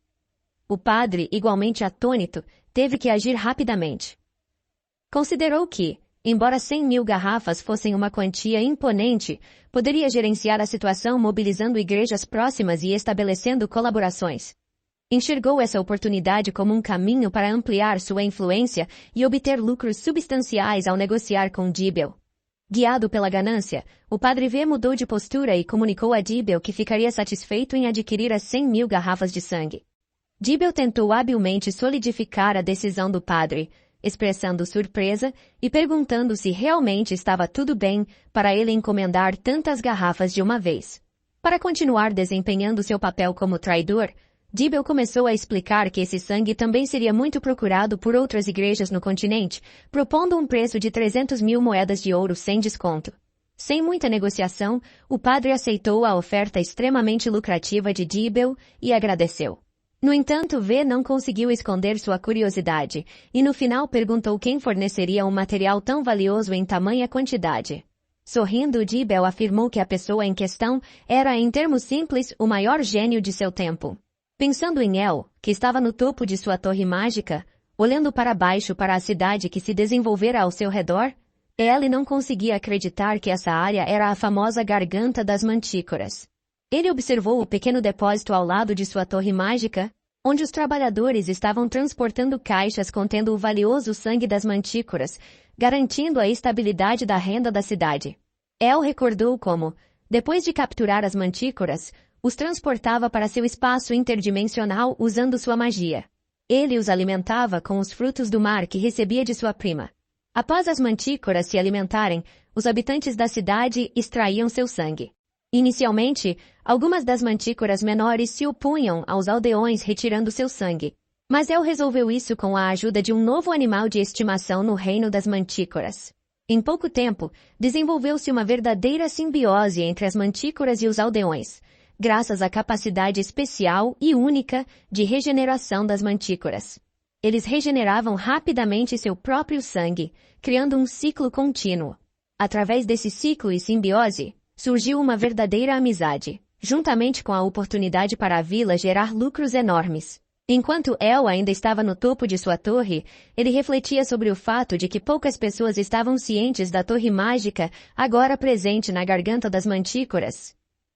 O padre, igualmente atônito, teve que agir rapidamente. Considerou que, embora 100.000 garrafas fossem uma quantia imponente, poderia gerenciar a situação mobilizando igrejas próximas e estabelecendo colaborações. Enxergou essa oportunidade como um caminho para ampliar sua influência e obter lucros substanciais ao negociar com Dibel. Guiado pela ganância, o padre V mudou de postura e comunicou a Dibel que ficaria satisfeito em adquirir as 100.000 garrafas de sangue. Dibel tentou habilmente solidificar a decisão do padre, expressando surpresa e perguntando se realmente estava tudo bem para ele encomendar tantas garrafas de uma vez. Para continuar desempenhando seu papel como traidor, Dibel começou a explicar que esse sangue também seria muito procurado por outras igrejas no continente, propondo um preço de 300.000 moedas de ouro sem desconto. Sem muita negociação, o padre aceitou a oferta extremamente lucrativa de Dibel e agradeceu. No entanto, V não conseguiu esconder sua curiosidade, e no final perguntou quem forneceria um material tão valioso em tamanha quantidade. Sorrindo, Dibel afirmou que a pessoa em questão era, em termos simples, o maior gênio de seu tempo. Pensando em El, que estava no topo de sua torre mágica, olhando para baixo para a cidade que se desenvolvera ao seu redor, ele não conseguia acreditar que essa área era a famosa Garganta das Mantícoras. Ele observou o pequeno depósito ao lado de sua torre mágica, onde os trabalhadores estavam transportando caixas contendo o valioso sangue das mantícoras, garantindo a estabilidade da renda da cidade. El recordou como, depois de capturar as mantícoras, os transportava para seu espaço interdimensional usando sua magia. Ele os alimentava com os frutos do mar que recebia de sua prima. Após as mantícoras se alimentarem, os habitantes da cidade extraíam seu sangue. Inicialmente, algumas das mantícoras menores se opunham aos aldeões retirando seu sangue. Mas El resolveu isso com a ajuda de um novo animal de estimação no reino das mantícoras. Em pouco tempo, desenvolveu-se uma verdadeira simbiose entre as mantícoras e os aldeões, graças à capacidade especial e única de regeneração das mantícoras. Eles regeneravam rapidamente seu próprio sangue, criando um ciclo contínuo. Através desse ciclo e simbiose, surgiu uma verdadeira amizade, juntamente com a oportunidade para a vila gerar lucros enormes. Enquanto El ainda estava no topo de sua torre, ele refletia sobre o fato de que poucas pessoas estavam cientes da torre mágica agora presente na Garganta das Mantícoras.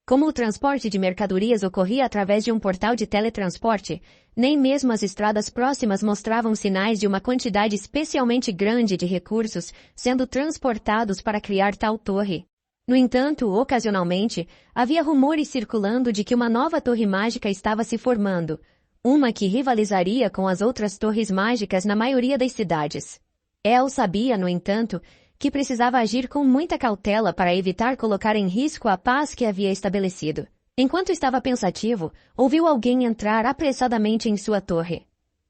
Como o transporte de mercadorias ocorria através de um portal de teletransporte, nem mesmo as estradas próximas mostravam sinais de uma quantidade especialmente grande de recursos sendo transportados para criar tal torre. No entanto, ocasionalmente, havia rumores circulando de que uma nova torre mágica estava se formando, uma que rivalizaria com as outras torres mágicas na maioria das cidades. El sabia, no entanto, que precisava agir com muita cautela para evitar colocar em risco a paz que havia estabelecido. Enquanto estava pensativo, ouviu alguém entrar apressadamente em sua torre.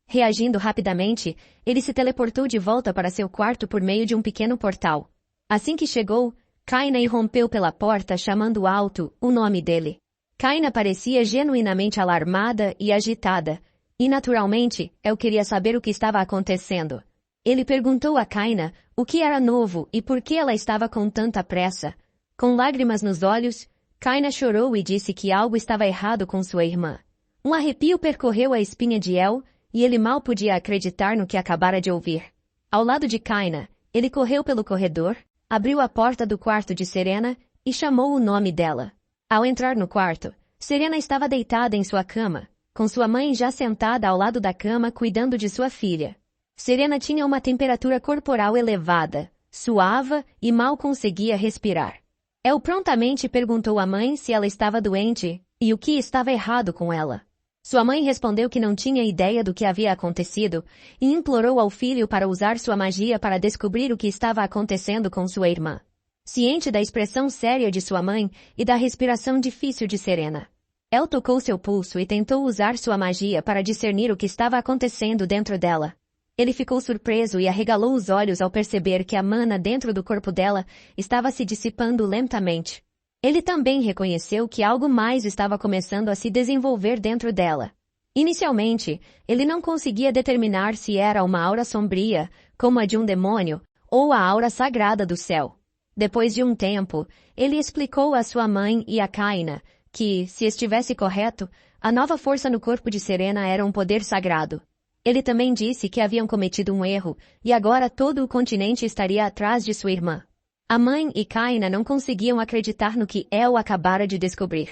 Reagindo rapidamente, ele se teleportou de volta para seu quarto por meio de um pequeno portal. Assim que chegou, Kaina irrompeu pela porta chamando alto o nome dele. Kaina parecia genuinamente alarmada e agitada, e naturalmente, El queria saber o que estava acontecendo. Ele perguntou a Kaina o que era novo e por que ela estava com tanta pressa. Com lágrimas nos olhos, Kaina chorou e disse que algo estava errado com sua irmã. Um arrepio percorreu a espinha de El, e ele mal podia acreditar no que acabara de ouvir. Ao lado de Kaina, ele correu pelo corredor, abriu a porta do quarto de Serena e chamou o nome dela. Ao entrar no quarto, Serena estava deitada em sua cama, com sua mãe já sentada ao lado da cama cuidando de sua filha. Serena tinha uma temperatura corporal elevada, suava e mal conseguia respirar. El prontamente perguntou à mãe se ela estava doente e o que estava errado com ela. Sua mãe respondeu que não tinha ideia do que havia acontecido e implorou ao filho para usar sua magia para descobrir o que estava acontecendo com sua irmã. Ciente da expressão séria de sua mãe e da respiração difícil de Serena, El tocou seu pulso e tentou usar sua magia para discernir o que estava acontecendo dentro dela. Ele ficou surpreso e arregalou os olhos ao perceber que a mana dentro do corpo dela estava se dissipando lentamente. Ele também reconheceu que algo mais estava começando a se desenvolver dentro dela. Inicialmente, ele não conseguia determinar se era uma aura sombria, como a de um demônio, ou a aura sagrada do céu. Depois de um tempo, ele explicou à sua mãe e a Kaina que, se estivesse correto, a nova força no corpo de Serena era um poder sagrado. Ele também disse que haviam cometido um erro e agora todo o continente estaria atrás de sua irmã. A mãe e Kaina não conseguiam acreditar no que El acabara de descobrir.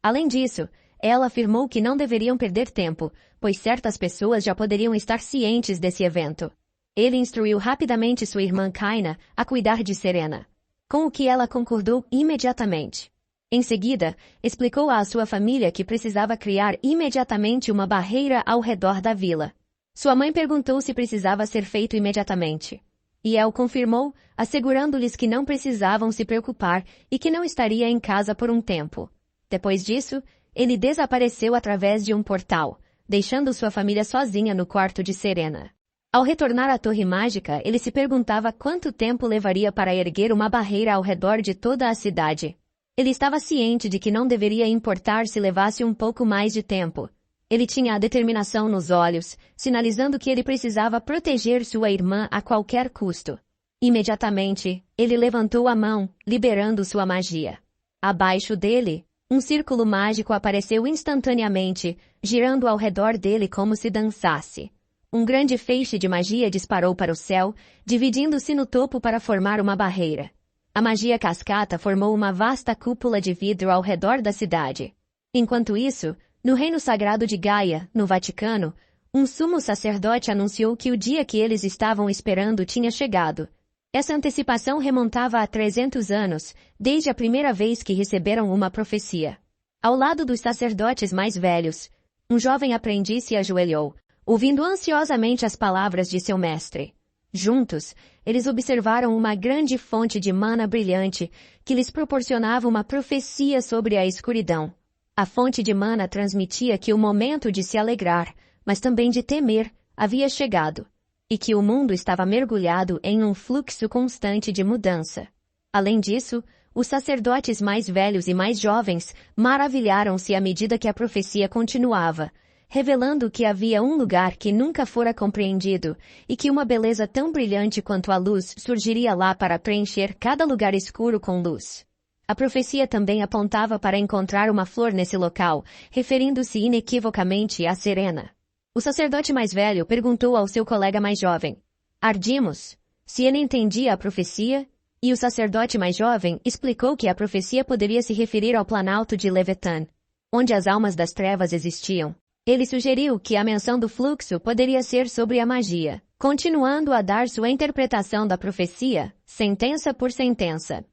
Além disso, ela afirmou que não deveriam perder tempo, pois certas pessoas já poderiam estar cientes desse evento. Ele instruiu rapidamente sua irmã Kaina a cuidar de Serena, com o que ela concordou imediatamente. Em seguida, explicou à sua família que precisava criar imediatamente uma barreira ao redor da vila. Sua mãe perguntou se precisava ser feito imediatamente. E El confirmou, assegurando-lhes que não precisavam se preocupar e que não estaria em casa por um tempo. Depois disso, ele desapareceu através de um portal, deixando sua família sozinha no quarto de Serena. Ao retornar à Torre Mágica, ele se perguntava quanto tempo levaria para erguer uma barreira ao redor de toda a cidade. Ele estava ciente de que não deveria importar se levasse um pouco mais de tempo. Ele tinha a determinação nos olhos, sinalizando que ele precisava proteger sua irmã a qualquer custo. Imediatamente, ele levantou a mão, liberando sua magia. Abaixo dele, um círculo mágico apareceu instantaneamente, girando ao redor dele como se dançasse. Um grande feixe de magia disparou para o céu, dividindo-se no topo para formar uma barreira. A magia cascata formou uma vasta cúpula de vidro ao redor da cidade. Enquanto isso, no reino sagrado de Gaia, no Vaticano, um sumo sacerdote anunciou que o dia que eles estavam esperando tinha chegado. Essa antecipação remontava a 300 anos, desde a primeira vez que receberam uma profecia. Ao lado dos sacerdotes mais velhos, um jovem aprendiz se ajoelhou, ouvindo ansiosamente as palavras de seu mestre. Juntos, eles observaram uma grande fonte de mana brilhante que lhes proporcionava uma profecia sobre a escuridão. A fonte de mana transmitia que o momento de se alegrar, mas também de temer, havia chegado, e que o mundo estava mergulhado em um fluxo constante de mudança. Além disso, os sacerdotes mais velhos e mais jovens maravilharam-se à medida que a profecia continuava, revelando que havia um lugar que nunca fora compreendido e que uma beleza tão brilhante quanto a luz surgiria lá para preencher cada lugar escuro com luz. A profecia também apontava para encontrar uma flor nesse local, referindo-se inequivocamente a Serena. O sacerdote mais velho perguntou ao seu colega mais jovem, Ardimos, se ele entendia a profecia, e o sacerdote mais jovem explicou que a profecia poderia se referir ao planalto de Leviatã, onde as almas das trevas existiam. Ele sugeriu que a menção do fluxo poderia ser sobre a magia, continuando a dar sua interpretação da profecia, sentença por sentença.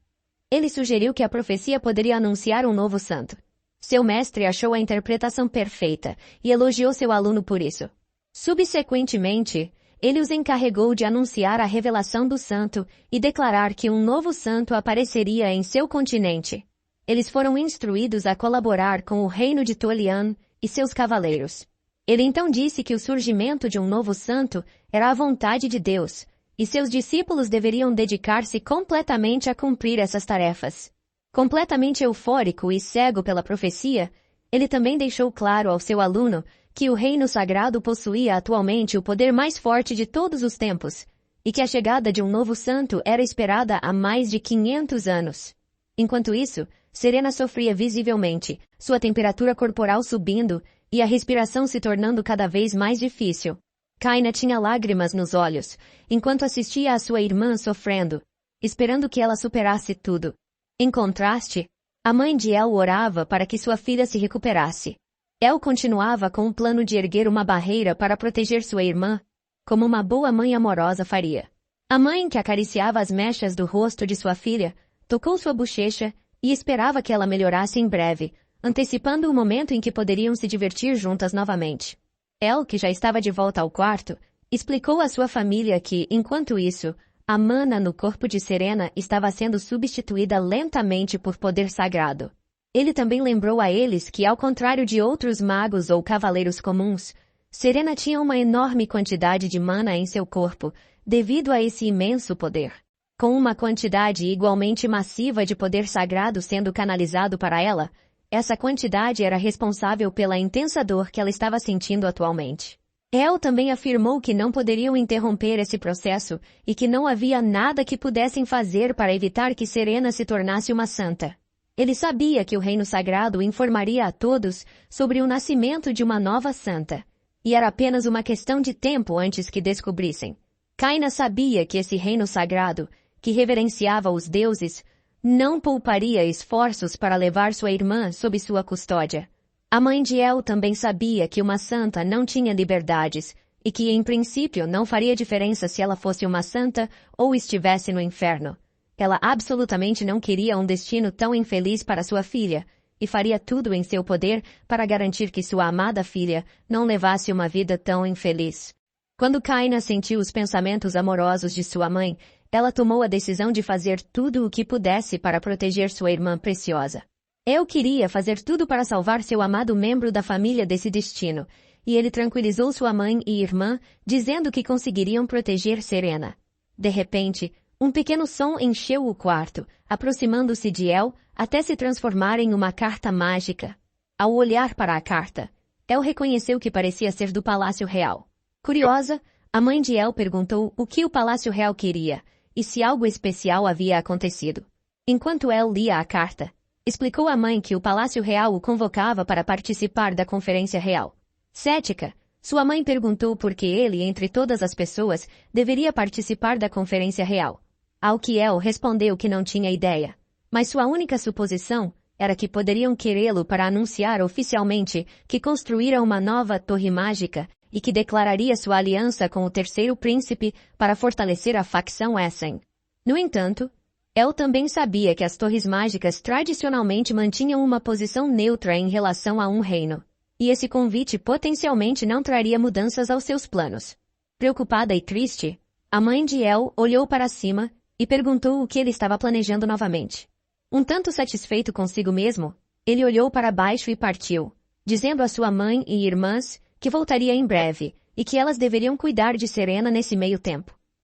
Ele sugeriu que a profecia poderia anunciar um novo santo. Seu mestre achou a interpretação perfeita e elogiou seu aluno por isso. Subsequentemente, ele os encarregou de anunciar a revelação do santo e declarar que um novo santo apareceria em seu continente. Eles foram instruídos a colaborar com o reino de Tolian e seus cavaleiros. Ele então disse que o surgimento de um novo santo era a vontade de Deus, e seus discípulos deveriam dedicar-se completamente a cumprir essas tarefas. Completamente eufórico e cego pela profecia, ele também deixou claro ao seu aluno que o reino sagrado possuía atualmente o poder mais forte de todos os tempos, e que a chegada de um novo santo era esperada há mais de 500 anos. Enquanto isso, Serena sofria visivelmente, sua temperatura corporal subindo e a respiração se tornando cada vez mais difícil. Kaina tinha lágrimas nos olhos, enquanto assistia a sua irmã sofrendo, esperando que ela superasse tudo. Em contraste, a mãe de El orava para que sua filha se recuperasse. El continuava com o plano de erguer uma barreira para proteger sua irmã, como uma boa mãe amorosa faria. A mãe, que acariciava as mechas do rosto de sua filha, tocou sua bochecha e esperava que ela melhorasse em breve, antecipando o momento em que poderiam se divertir juntas novamente. El, que já estava de volta ao quarto, explicou à sua família que, enquanto isso, a mana no corpo de Serena estava sendo substituída lentamente por poder sagrado. Ele também lembrou a eles que, ao contrário de outros magos ou cavaleiros comuns, Serena tinha uma enorme quantidade de mana em seu corpo, devido a esse imenso poder. Com uma quantidade igualmente massiva de poder sagrado sendo canalizado para ela, essa quantidade era responsável pela intensa dor que ela estava sentindo atualmente. El também afirmou que não poderiam interromper esse processo e que não havia nada que pudessem fazer para evitar que Serena se tornasse uma santa. Ele sabia que o reino sagrado informaria a todos sobre o nascimento de uma nova santa, e era apenas uma questão de tempo antes que descobrissem. Kaina sabia que esse reino sagrado, que reverenciava os deuses, não pouparia esforços para levar sua irmã sob sua custódia. A mãe de El também sabia que uma santa não tinha liberdades e que, em princípio, não faria diferença se ela fosse uma santa ou estivesse no inferno. Ela absolutamente não queria um destino tão infeliz para sua filha e faria tudo em seu poder para garantir que sua amada filha não levasse uma vida tão infeliz. Quando Kaina sentiu os pensamentos amorosos de sua mãe, ela tomou a decisão de fazer tudo o que pudesse para proteger sua irmã preciosa. Eu queria fazer tudo para salvar seu amado membro da família desse destino, e ele tranquilizou sua mãe e irmã, dizendo que conseguiriam proteger Serena. De repente, um pequeno som encheu o quarto, aproximando-se de El até se transformar em uma carta mágica. Ao olhar para a carta, El reconheceu que parecia ser do Palácio Real. Curiosa, a mãe de El perguntou o que o Palácio Real queria e se algo especial havia acontecido. Enquanto El lia a carta, explicou à mãe que o Palácio Real o convocava para participar da Conferência Real. Cética, sua mãe perguntou por que ele, entre todas as pessoas, deveria participar da Conferência Real. Ao que El respondeu que não tinha ideia, mas sua única suposição era que poderiam querê-lo para anunciar oficialmente que construíra uma nova torre mágica e que declararia sua aliança com o terceiro príncipe para fortalecer a facção Essen. No entanto, El também sabia que as torres mágicas tradicionalmente mantinham uma posição neutra em relação a um reino, e esse convite potencialmente não traria mudanças aos seus planos. Preocupada e triste, a mãe de El olhou para cima e perguntou o que ele estava planejando novamente. Um tanto satisfeito consigo mesmo, ele olhou para baixo e partiu, dizendo à sua mãe e irmãs que voltaria em breve e que elas deveriam cuidar de Serena nesse meio tempo.